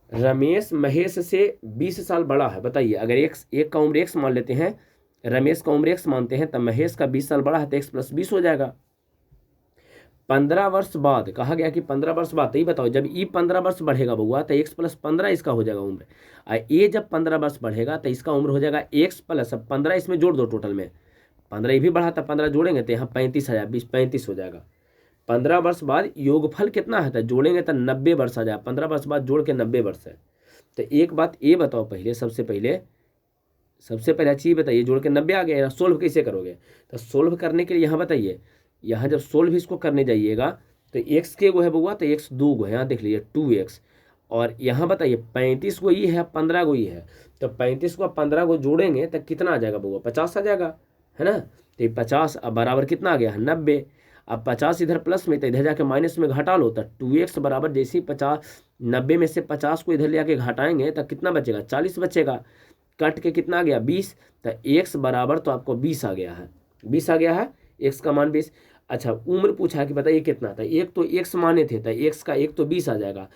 रमेश महेश से 20 साल बड़ा है, बताइए। अगर एक का उम्र x मान लेते हैं, रमेश का उम्र x मानते हैं, तब महेश का 20 साल बड़ा है तो x + 20 हो जाएगा। 15 वर्ष बाद कहा गया कि 15 वर्ष बाद, तो ये बताओ जब ये 15 वर्ष बढ़ेगा बउआ तो x + 15 इसका हो जाएगा उम्र, और ये जब 15 वर्ष बढ़ेगा तो इसका उम्र हो जाएगा x + 15, इसमें जोड़ दो, टोटल में 15 ये भी बढ़ा था, 15 जोड़ेंगे तो यहाँ 35 आ जाएगा, 35 हो जाएगा। 15 वर्ष बाद योगफल कितना है, तो जोड़ेंगे तो 90 वर्ष आ जाएगा। 15 वर्ष बाद जोड़ के 90 वर्ष है। तो एक बात ये बताओ पहले, सबसे पहले चीज बताइए, जोड़ के 90 आ गया, सोल्व कैसे करोगे? तो सोल्व करने के लिए यहाँ बताइए, यहाँ जब सोल्व इसको करने जाइएगा तो x के गो है बउआ, तो x 2 गो है, यहाँ देख लीजिए 2x, और यहाँ बताइए 35 गो ये है, 15 गो ये है, तो 35 को 15 को जोड़ेंगे तो कितना आ जाएगा बउआ? 50 आ जाएगा, है ना। तो ये 50 अब बराबर कितना आ गया है? 90। अब 50 इधर प्लस में, तो इधर जाके माइनस में घटा लो, तो 2x बराबर जैसे ही 90 में से 50 को इधर ले आके घटाएंगे तो कितना बचेगा? 40 बचेगा। कट के कितना आ गया? 20। तो x बराबर तो आपको 20 आ गया है, 20 आ गया है, x का मान 20। अच्छा, उम्र पूछा है कि बताइए कितना था? एक तो x माने थे, तो x का एक तो 20 आ जाएगा।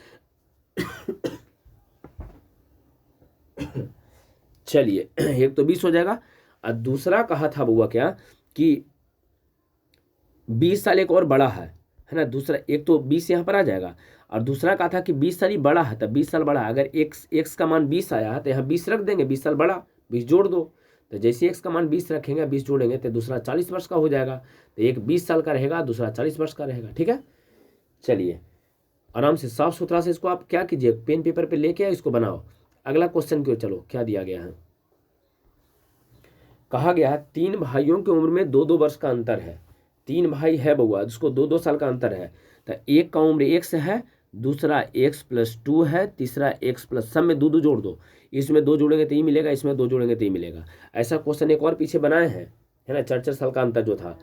चलिए, एक तो 20 हो जाएगा, और दूसरा कहा था बुआ क्या कि 20 साल एक और बड़ा है ना। दूसरा एक तो 20 यहाँ पर आ जाएगा, और दूसरा कहा था कि 20 साल ही बड़ा है, तब 20 साल बड़ा है। अगर x का मान 20 आया है तो यहाँ 20 रख देंगे, 20 साल बड़ा, 20 जोड़ दो, तो जैसे x का मान 20 रखेंगे, 20 जोड़ेंगे तो दूसरा 40 वर्ष का हो जाएगा। तो एक 20 साल का रहेगा, दूसरा 40 वर्ष का रहेगा। ठीक है, चलिए आराम से साफ सुथरा से इसको आप क्या कीजिए, पेन पेपर पे लेके इसको बनाओ। अगला क्वेश्चन की ओर चलो। क्या दिया गया है? कहा गया है 3 भाइयों की उम्र में 2-2 वर्ष का अंतर है। 3 भाई है बउआ, जिसको 2-2 साल का अंतर है। तो एक का उम्र x है, दूसरा x + 2 है, तीसरा x+, सब में 2-2 जोड़ दो, इसमें 2 जोड़ेंगे तो ये मिलेगा, इसमें 2 जोड़ेंगे तो ये मिलेगा। ऐसा क्वेश्चन एक और पीछे बनाए हैं, है ना, 4-4 साल का अंतर जो था।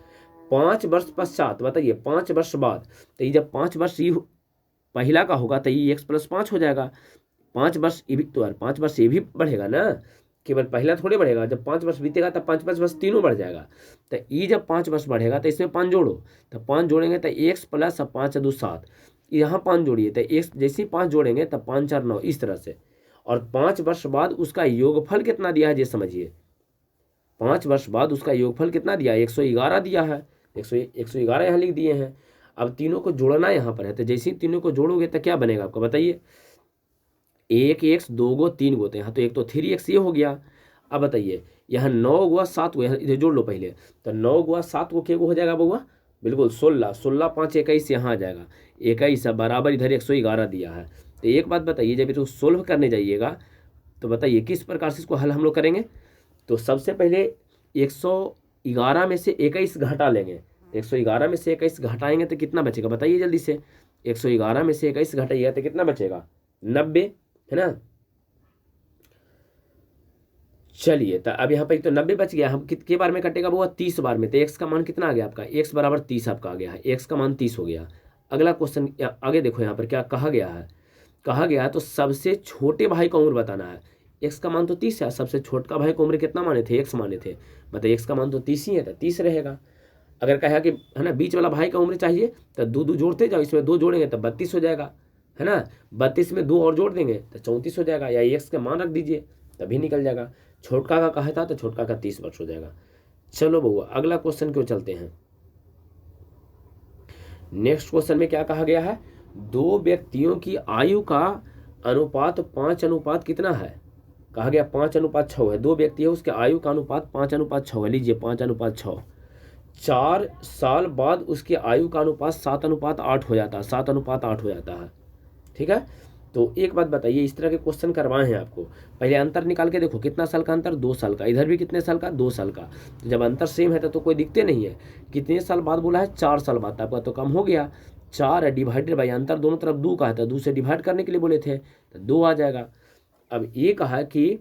5 वर्ष पश्चात, बताइए 5 वर्ष बाद, तो ये जब 5 वर्ष ये पहला का होगा तो ये x + 5 हो जाएगा। 5 वर्ष ये भी तो, 5 वर्ष ये भी बढ़ेगा ना, केवल पहला थोड़े बढ़ेगा। जब 5 वर्ष बीतेगा तब 5-5 वर्ष तीनों बढ़ जाएगा। तो ये जब 5 वर्ष बढ़ेगा तो इसमें 5 जोड़ो, तो 5 जोड़ेंगे तो x + 5 × 2 7, यहाँ 5 जोड़िए, तो x जैसे ही 5 जोड़ेंगे तब 5 × 4 9, इस तरह से। और 5 वर्ष बाद उसका योगफल कितना दिया है ये समझिए। 5 वर्ष बाद उसका योगफल कितना दिया? 111 दिया है, 111 यहाँ लिख दिए हैं। अब तीनों को जोड़ना यहाँ पर है, तो जैसे ही तीनों को जोड़ोगे तो क्या बनेगा आपको बताइए? 1 x 2 गो 3 गो, तो यहाँ तो एक तो 3x ये हो गया। अब बताइए यहाँ 9 गुआ 7 गो, यहाँ इधर जोड़ लो पहले, तो 9 गुआ 7 गो के गो हो जाएगा बउआ? बिल्कुल 16, 16 5 21 यहाँ आ जाएगा, 21 बराबर इधर 111 दिया है। तो एक बात बताइए, जब इसको सोल्व करने जाइएगा तो बताइए किस प्रकार से इसको हल हम लोग करेंगे? तो सबसे पहले 111 में से 21 घटा लेंगे, 111 में से 21 घटाएंगे तो कितना बचेगा बताइए जल्दी से? 111 में से 21 घटाइएगा तो कितना बचेगा? 90, है ना। चलिए, तो अब यहाँ पर तो 90 बच गया। हम कितने बार में कटेगा वो? 30 बार में। तो x का मान कितना आ गया आपका? x बराबर 30 आपका आ गया है, x का मान 30 हो गया। अगला क्वेश्चन आगे देखो, यहाँ पर क्या कहा गया है? कहा गया है तो सबसे छोटे भाई का उम्र बताना है। x का मान तो 30 है, सबसे छोटा भाई का उम्र कितना माने थे? x माने थे, मतलब x का मान तो 30 ही है, तो 30 रहेगा। अगर कहा कि है ना बीच वाला भाई का उम्र चाहिए तो 2 जोड़ते जाओ, इसमें 2 जोड़ेंगे तो 32 हो जाएगा, है ना। 32 में 2 और जोड़ देंगे तो 34 हो जाएगा, या x का मान रख दीजिए तभी निकल जाएगा। छोटका का कहा था तो छोटका का 30 वर्ष हो जाएगा। चलो बउआ अगला क्वेश्चन क्यों चलते हैं। नेक्स्ट क्वेश्चन में क्या कहा गया है? 2 व्यक्तियों की आयु का अनुपात 5 कितना है? कहा गया 5:6 है। 2 व्यक्ति है, उसके आयु का अनुपात 5:6 है। लीजिए 5:6। 4 साल बाद उसके आयु का अनुपात 7:8 हो जाता है, 7:8 हो जाता है। ठीक है, तो एक बात बताइए, इस तरह के क्वेश्चन करवाए हैं आपको, पहले अंतर निकाल के देखो, कितना साल का अंतर? 2 साल का। इधर भी कितने साल का? 2 साल का। तो जब अंतर सेम है तो कोई दिक्कते नहीं है। कितने साल बाद बोला है? 4 साल बाद, आपका तो कम हो गया। 4 है डिवाइडेड बाई अंतर दोनों तरफ 2 का है तो 2 से डिवाइड करने के लिए बोले थे तो 2 आ जाएगा। अब ये कहा कि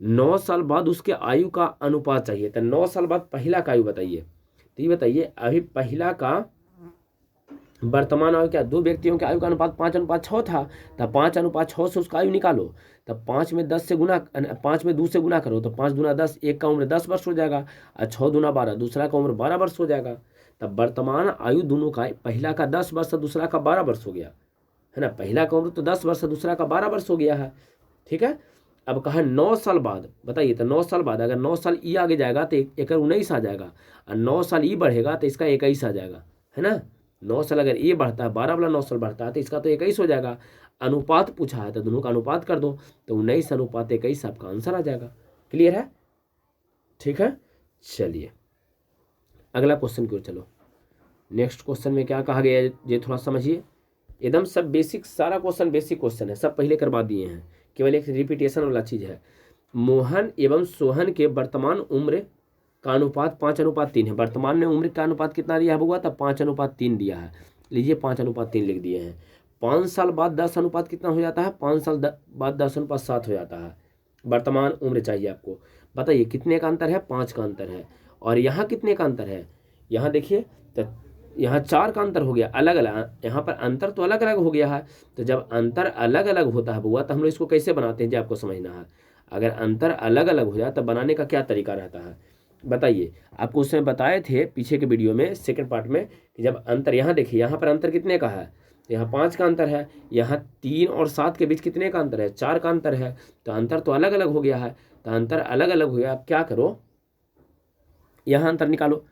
9 साल बाद उसके आयु का अनुपात चाहिए तो 9 साल बाद पहला का आयु बताइए। तो ये बताइए अभी पहला का वर्तमान आयु क्या, दो व्यक्तियों के आयु का अनुपात 5:6 था तो 5:6 से उसका आयु निकालो। तब 5 में 2 से गुना करो तो 5 दूना 10, एक का उम्र 10 वर्ष हो जाएगा और 6 दूना 12, दूसरा का उम्र 12 वर्ष हो जाएगा। तब वर्तमान आयु दोनों का पहला का 10 वर्ष दूसरा का 12 वर्ष हो गया है ना। पहला का उम्र तो 10 वर्ष दूसरा का 12 वर्ष हो गया है। ठीक है। अब कहा 9 साल बाद बताइए तो 9 साल बाद अगर 9 साल ई आगे जाएगा तो एक 19 आ जाएगा और 9 साल ई बढ़ेगा तो इसका 21 आ जाएगा है ना। 9 साल अगर ये बढ़ता है 12 वाला 9 साल बढ़ता है तो इसका तो 21 हो जाएगा। अनुपात पूछा है तो दोनों का अनुपात कर दो तो 19:21 आपका आंसर आ जाएगा। क्लियर है। ठीक है। चलिए अगला क्वेश्चन की ओर चलो। नेक्स्ट क्वेश्चन में क्या कहा गया है ये थोड़ा समझिए। एकदम सब बेसिक, सारा क्वेश्चन बेसिक क्वेश्चन है, सब पहले करवा दिए हैं, केवल एक रिपीटेशन वाला चीज है। मोहन एवं सोहन के वर्तमान उम्र का अनुपात 5:3 है। वर्तमान में उम्र का अनुपात कितना दिया हुआ था 5:3 दिया है। लीजिए 5:3 लिख दिए हैं। 5 साल बाद 10 अनुपात कितना हो जाता है, 5 साल बाद 10:7 हो जाता है। वर्तमान उम्र चाहिए आपको। बताइए कितने का अंतर है, 5 का अंतर है। और यहाँ कितने का अंतर है, यहाँ देखिए तो यहाँ 4 का अंतर हो गया अलग अलग। यहाँ पर अंतर तो अलग अलग हो गया है। तो जब अंतर अलग अलग होता है बुआ तो हम लोग इसको कैसे बनाते हैं जो आपको समझना है। अगर अंतर अलग अलग हो जाए तो बनाने का क्या तरीका रहता है बताइए। आपको उसमें बताए थे पीछे के वीडियो में सेकंड पार्ट में कि जब अंतर, यहाँ देखिए यहाँ पर अंतर कितने का है, यहाँ 5 का अंतर है, यहाँ 3 और 7 के बीच कितने का अंतर है, 4 का अंतर है। तो अंतर तो अलग अलग हो गया है। तो अंतर अलग अलग हो गया, आप क्या करो यहाँ अंतर निकालो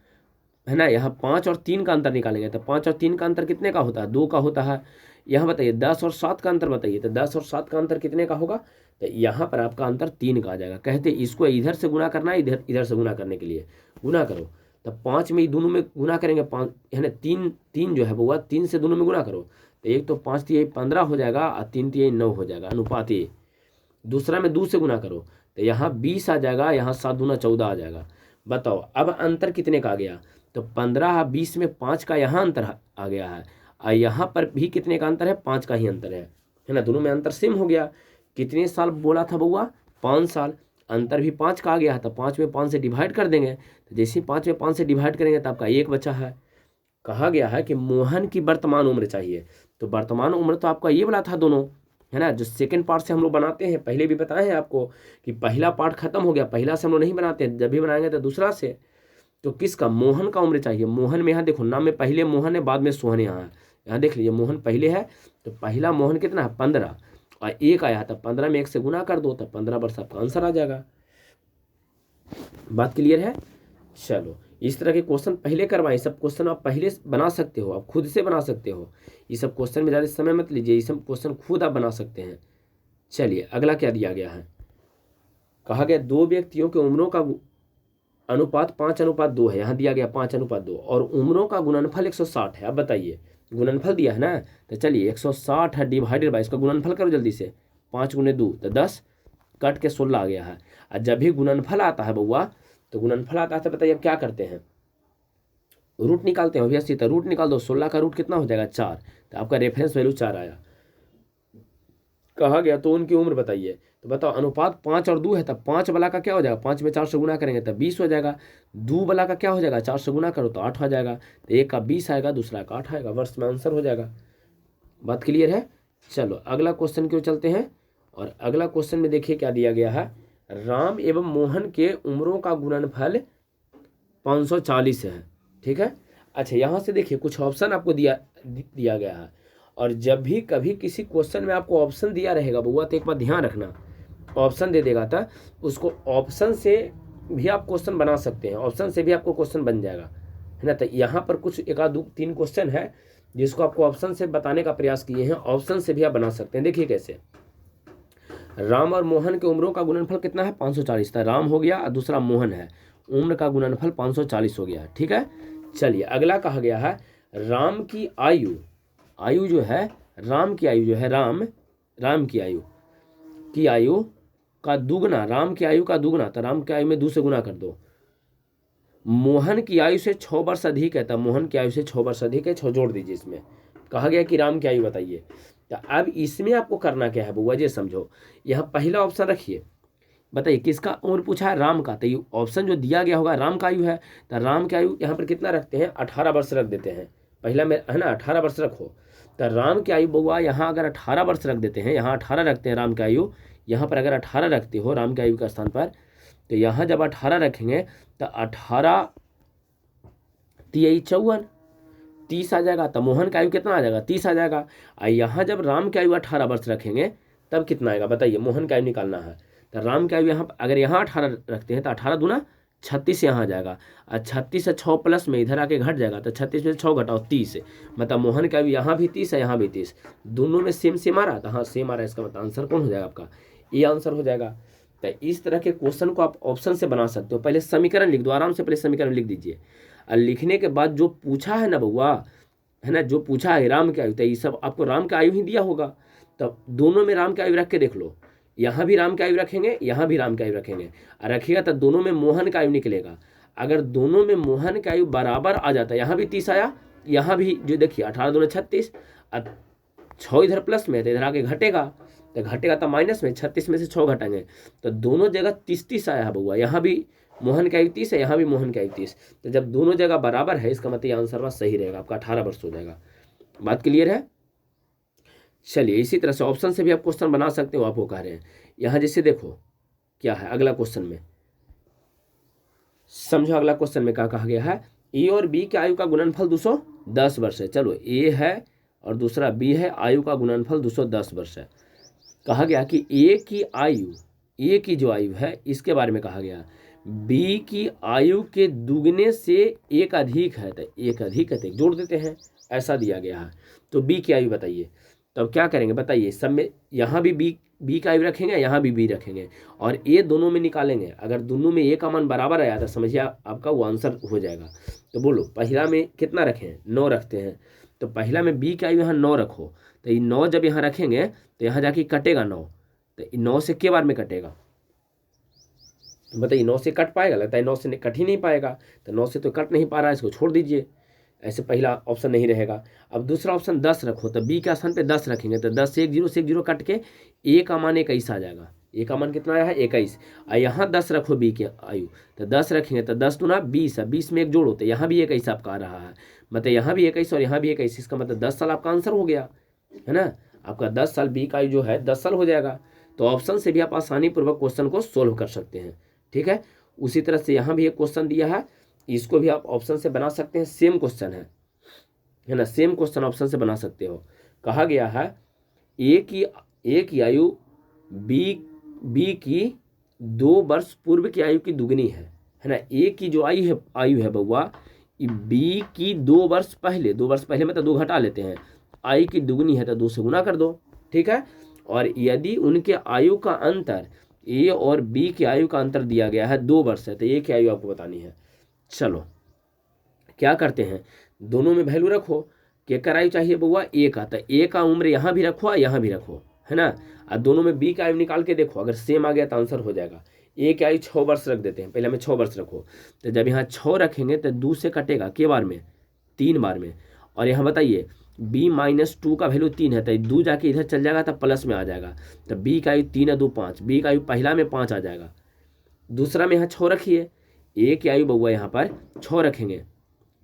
है ना। यहाँ 5 और 3 का अंतर निकालेंगे तो 5 और 3 का अंतर कितने का होता है, 2 का होता है। यहाँ बताइए 10 और 7 का अंतर बताइए तो 10 और 7 का अंतर कितने का होगा, तो यहाँ पर आपका अंतर 3 का आ जाएगा। कहते इसको इधर से गुना करना है, इधर से गुना करने के लिए गुना करो। तब 5 में दोनों में गुना करेंगे, 5 है ना, 3 जो है वो 3 से दोनों में गुना करो तो एक तो 5 3 15 हो जाएगा और 3 3 9 हो जाएगा अनुपात ये। दूसरा में 2 से गुना करो तो यहाँ 20 आ जाएगा, यहाँ 7 दूना 14 आ जाएगा। बताओ अब अंतर कितने का आ गया, तो 15 20 में 5 का यहाँ अंतर आ गया है और यहाँ पर भी कितने का अंतर है, 5 का ही अंतर है ना। दोनों में अंतर सेम हो गया। कितने साल बोला था बउआ, 5 साल। अंतर भी 5 का आ गया है तो 5 में 5 से डिवाइड कर देंगे तो जैसे ही 5 में 5 से डिवाइड करेंगे तो आपका 1 बचा है। कहा गया है कि मोहन की वर्तमान उम्र चाहिए। तो वर्तमान उम्र तो आपका ये वाला था दोनों है ना, जो सेकंड पार्ट से हम लोग बनाते हैं। पहले भी बताए हैं आपको कि पहला पार्ट खत्म हो गया, पहला से हम लोग नहीं बनाते हैं, जब भी बनाएंगे तो दूसरा से। तो किसका, मोहन का उम्र चाहिए। मोहन में यहाँ देखो नाम में पहले मोहन है बाद में सोहन यहाँ है। यहाँ देख लीजिए मोहन पहले है तो पहला मोहन कितना है 15 और 1 आया था, 15 में 1 से गुना कर दो तब 15 वर्ष आपका आंसर आ जाएगा। बात क्लियर है। चलो इस तरह के क्वेश्चन पहले करवाएं। सब क्वेश्चन आप पहले बना सकते हो, आप खुद से बना सकते हो। ये सब क्वेश्चन में ज़्यादा समय मत लीजिए, ये सब क्वेश्चन खुद आप बना सकते हैं। चलिए अगला क्या दिया गया है, कहा गया दो व्यक्तियों के उम्रों का अनुपात 5:2 है। यहाँ दिया गया 5:2 और उम्रों का गुणनफल 160 है। अब बताइए गुणनफल दिया है ना, तो चलिए 160 है डिवाइडेड बाई, इसका गुणनफल करो जल्दी से। 5 × 2 तो 10, कट के 16 आ गया है। और जब भी गुणनफल आता है बउआ तो गुणनफल आता है तो बताइए अब क्या करते हैं, रूट निकालते हैं। ऑब्वियसली तो रूट निकाल दो, 16 का रूट कितना हो जाएगा 4, तो आपका रेफरेंस वैल्यू 4 आया। कहा गया तो उनकी उम्र बताइए। तो बताओ अनुपात 5 और 2 है तब 5 वाला का क्या हो जाएगा, 5 में 4 से गुना करेंगे तब 20 हो जाएगा। 2 वाला का क्या हो जाएगा, 4 से गुना करो तो 8 हो जाएगा। तो एक का 20 आएगा, दूसरा का 8 आएगा, वर्ष में आंसर हो जाएगा। बात क्लियर है। चलो अगला क्वेश्चन की ओर चलते हैं। और अगला क्वेश्चन में देखिए क्या दिया गया है, राम एवं मोहन के उम्रों का गुणनफल 540 है। ठीक है। अच्छा यहाँ से देखिए कुछ ऑप्शन आपको दिया गया है। और जब भी कभी किसी क्वेश्चन में आपको ऑप्शन दिया रहेगा बउआ तो एक बात ध्यान रखना, ऑप्शन दे देगा था उसको ऑप्शन से भी आप क्वेश्चन बना सकते हैं, ऑप्शन से भी आपको क्वेश्चन बन जाएगा है ना। तो यहाँ पर कुछ 1 2 3 क्वेश्चन है जिसको आपको ऑप्शन से बताने का प्रयास किए हैं, ऑप्शन से भी आप बना सकते हैं। देखिए कैसे, राम और मोहन के उम्रों का गुणनफल कितना है 540 था, राम हो गया और दूसरा मोहन है, उम्र का गुणनफल 540 हो गया। ठीक है। चलिए अगला कहा गया है राम की आयु, आयु जो है राम की आयु जो है राम की आयु का दुगना, राम की आयु का दुगना, तो राम की आयु में 2 से गुना कर दो मोहन की आयु से 6 वर्ष अधिक है, तब मोहन की आयु से 6 वर्ष अधिक है, 6 जोड़ दीजिए इसमें। कहा गया कि राम की आयु बताइए। तो अब इसमें आपको करना क्या है बउआ जी, समझो। यहाँ पहला ऑप्शन रखिए, बताइए किसका उम्र पूछा है, राम का। तो ये ऑप्शन जो दिया गया होगा राम का आयु है, तो राम की आयु यहाँ पर कितना रखते हैं, 18 वर्ष रख देते हैं। पहला में है ना 18 वर्ष रखो, तो राम की आयु बउआ यहाँ अगर 18 वर्ष रख देते हैं, यहाँ 18 रखते हैं राम की आयु, यहाँ पर अगर 18 रखते हो राम की आयु का स्थान पर, तो यहाँ जब 18 रखेंगे तो 18 तियाई 54, 30 आ जाएगा। तो मोहन की आयु कितना आ जाएगा, 30 आ जाएगा। और यहाँ जब राम की आयु 18 वर्ष रखेंगे तब कितना आएगा बताइए, मोहन की आयु निकालना है। तो राम की आयु यहाँ अगर यहाँ 18 रखते हैं तो 18 दूना 36 यहाँ आ जाएगा, और 36 से 6 प्लस में इधर आके घट जाएगा, तो 36 में से 6 घटाओ 30, मतलब मोहन की आयु यहाँ भी 30 है यहाँ भी 30, दोनों में सेम सेम आ रहा था। हाँ सेम आ रहा है, इसका मतलब आंसर कौन हो जाएगा आपका, ये आंसर हो जाएगा। तो इस तरह के क्वेश्चन को आप ऑप्शन से बना सकते हो। पहले समीकरण लिख दो, आराम से पहले समीकरण लिख दीजिए, और लिखने के बाद जो पूछा है ना बउआ, है ना, जो पूछा है राम की आयु, तो ये सब आपको राम की आयु ही दिया होगा। तब दोनों में राम की आयु रख के देख लो, यहाँ भी राम की आयु रखेंगे, यहाँ भी राम की आयु रखेंगे, और रखिएगा तो दोनों में मोहन का आयु निकलेगा। अगर दोनों में मोहन की आयु बराबर आ जाता है, यहाँ भी 30 आया, यहाँ भी जो देखिए 18 दूना 36, और 6 इधर प्लस में तो इधर आगे घटेगा, तो घटेगा तो माइनस में, 36 में से 6 घटाएंगे, तो दोनों जगह 30-30 आया है बउआ। यहाँ भी मोहन की आयु 30 है, यहाँ भी मोहन की आयु 30, तो जब दोनों जगह बराबर है इसका मतलब आंसर बस सही रहेगा, आपका 18 वर्ष हो जाएगा। बात क्लियर है। चलिए इसी तरह से ऑप्शन से भी आप क्वेश्चन बना सकते हो, आपको कह रहे हैं। यहाँ जैसे देखो क्या है अगला क्वेश्चन में, समझो अगला क्वेश्चन में क्या कहा गया है, ए और बी की आयु का गुणनफल 210 वर्ष है। चलो ए है और दूसरा बी है, आयु का गुणनफल 210 वर्ष है। कहा गया कि ए की आयु, ए की जो आयु है इसके बारे में कहा गया, बी की आयु के दुगने से एक अधिक है, तो एक अधिक है तो एक जोड़ देते हैं, ऐसा दिया गया है। तो बी की आयु बताइए, तो अब क्या करेंगे बताइए, सब में यहाँ भी बी का आयु रखेंगे, यहाँ भी बी रखेंगे, और ए दोनों में निकालेंगे। अगर दोनों में ए का मान बराबर आया तो समझिए आपका वो आंसर हो जाएगा। तो बोलो पहला में कितना रखें, 9 रखते हैं, तो पहला में बी की आयु यहाँ 9 रखो, तो ये 9 जब यहाँ रखेंगे तो यहाँ जाके कटेगा 9, तो 9 से के बार में कटेगा बताइए, 9 से कट पाएगा, लगता है 9 से कट ही नहीं पाएगा, तो 9 से तो कट नहीं पा रहा है, इसको छोड़ दीजिए, ऐसे पहला ऑप्शन नहीं रहेगा। अब दूसरा ऑप्शन 10 रखो, तो बी के स्थान पे 10 रखेंगे, तो 10 से 1 0 से 1 0 कट के ए का मान 21 आ जाएगा। ए का मान कितना आया है 21, और यहाँ 10 रखो बी की आयु, तो 10 रखेंगे तो 10 दूना 20 है, 20 में एक जोड़ होते, यहाँ भी 21 आपका आ रहा है, मतलब यहाँ भी 21 और यहाँ भी 21, इसका मतलब 10 साल आपका आंसर हो गया है ना। आपका 10 साल बी का आयु जो है 10 साल हो जाएगा। तो ऑप्शन से भी आप आसानी पूर्वक क्वेश्चन को सोल्व कर सकते हैं, ठीक है। उसी तरह से यहाँ भी एक क्वेश्चन दिया है, इसको भी आप ऑप्शन से बना सकते हैं, सेम क्वेश्चन है ना, सेम क्वेश्चन ऑप्शन से बना सकते हो। कहा गया है ए की आयु बी की 2 वर्ष पूर्व की आयु की दुगनी है ना। ए की जो आयु है बउआ, बी की 2 वर्ष पहले, 2 वर्ष पहले मतलब 2 घटा लेते हैं, आयु की दुगनी है तो 2 से गुना कर दो, ठीक है। और यदि उनके आयु का अंतर, ए और बी की आयु का अंतर दिया गया है 2 वर्ष है, तो ए की आयु आपको बतानी है। चलो क्या करते हैं, दोनों में वैल्यू रखो, केकर आयु चाहिए बउआ ए का, तो ए का उम्र यहाँ भी रखो और यहाँ भी रखो, है ना। और दोनों में बी का आयु निकाल के देखो, अगर सेम आ गया तो आंसर हो जाएगा। ए की आयु 6 वर्ष रख देते हैं, पहले में 6 वर्ष रखो, तो जब यहाँ 6 रखेंगे तो 2 से कटेगा के बार में, 3 बार में। और यहाँ बताइए b-2 का वैल्यू 3 है, तो 2 जाके इधर चल जाएगा तो प्लस में आ जाएगा, तो बी का आयु 3 है 2 5, बी का आयु पहला में 5 आ जाएगा, दूसरा में यहाँ 6 रखिए, ए की आयु बउआ यहाँ पर 6 रखेंगे,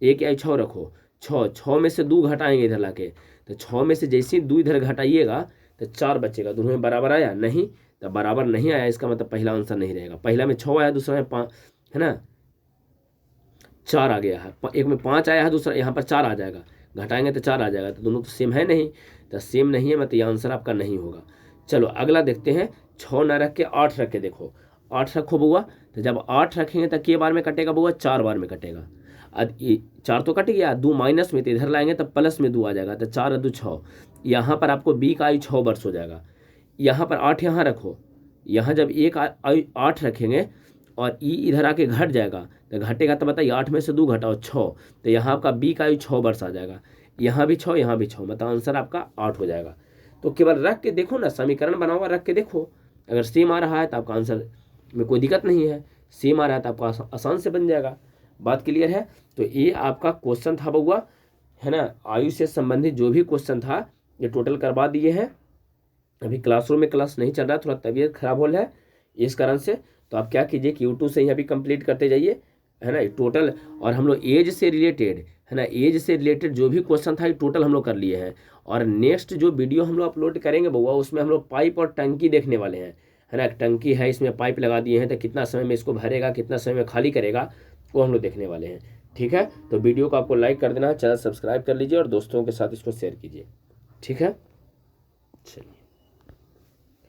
ए की आयु 6 रखो, 6 में से 2 घटाएंगे इधर लाके, तो 6 में से जैसे ही 2 इधर घटाइएगा तो 4 बचेगा, दोनों में बराबर आया नहीं, तो बराबर नहीं आया, इसका मतलब पहला आंसर नहीं रहेगा। पहला में 6 आया, दूसरा में 5 है ना, 4 आ गया है, एक में 5 आया है, दूसरा यहाँ पर 4 आ जाएगा, घटाएंगे तो 4 आ जाएगा, तो दोनों तो सेम है नहीं, तो सेम नहीं है मतलब ये आंसर आपका नहीं होगा। चलो अगला देखते हैं, 6 न रख के 8 रख के देखो, 8 रखो बउआ, तो जब 8 रखेंगे तो के बार में कटेगा बउआ, 4 बार में कटेगा। अब 4 तो कट गया, 2 माइनस में, तो इधर लाएंगे तो प्लस में 2 आ जाएगा, तो 4 2 6, यहाँ पर आपको बी का आयु 6 वर्ष हो जाएगा। यहाँ पर 8 यहाँ रखो, यहाँ जब एक आयु 8 रखेंगे और ई इधर आके घट जाएगा, तो घटेगा तो बताइए 8 में से 2 घटाओ 6, तो यहाँ आपका बी का आयु 6 वर्ष आ जाएगा, यहाँ भी 6 यहाँ भी 6, मतलब आंसर आपका 8 हो जाएगा। तो केवल रख के देखो ना, समीकरण बना हुआ रख के देखो, अगर सेम आ रहा है तो आपका आंसर में कोई दिक्कत नहीं है, सेम आ रहा है तो आपका आसान से बन जाएगा। बात क्लियर है। तो ये आपका क्वेश्चन था बउआ, है ना, आयु से संबंधित जो भी क्वेश्चन था ये टोटल करवा दिए हैं। अभी क्लासरूम में क्लास नहीं चल रहा है, थोड़ा तबीयत खराब हो रहा है इस कारण से। तो आप क्या कीजिए कि यूट्यूब से ही अभी कंप्लीट करते जाइए, है ना, टोटल। और हम लोग एज से रिलेटेड, है ना, एज से रिलेटेड जो भी क्वेश्चन था ये टोटल हम लोग कर लिए हैं। और नेक्स्ट जो वीडियो हम लोग अपलोड करेंगे बउआ, उसमें हम लोग पाइप और टंकी देखने वाले हैं, है ना। टंकी है, इसमें पाइप लगा दिए हैं, तो कितना समय में इसको भरेगा, कितना समय में खाली करेगा, वो हम लोग देखने वाले हैं। ठीक है, तो वीडियो को आपको लाइक कर देना है, चैनल सब्सक्राइब कर लीजिए और दोस्तों के साथ इसको शेयर कीजिए। ठीक है, चलिए।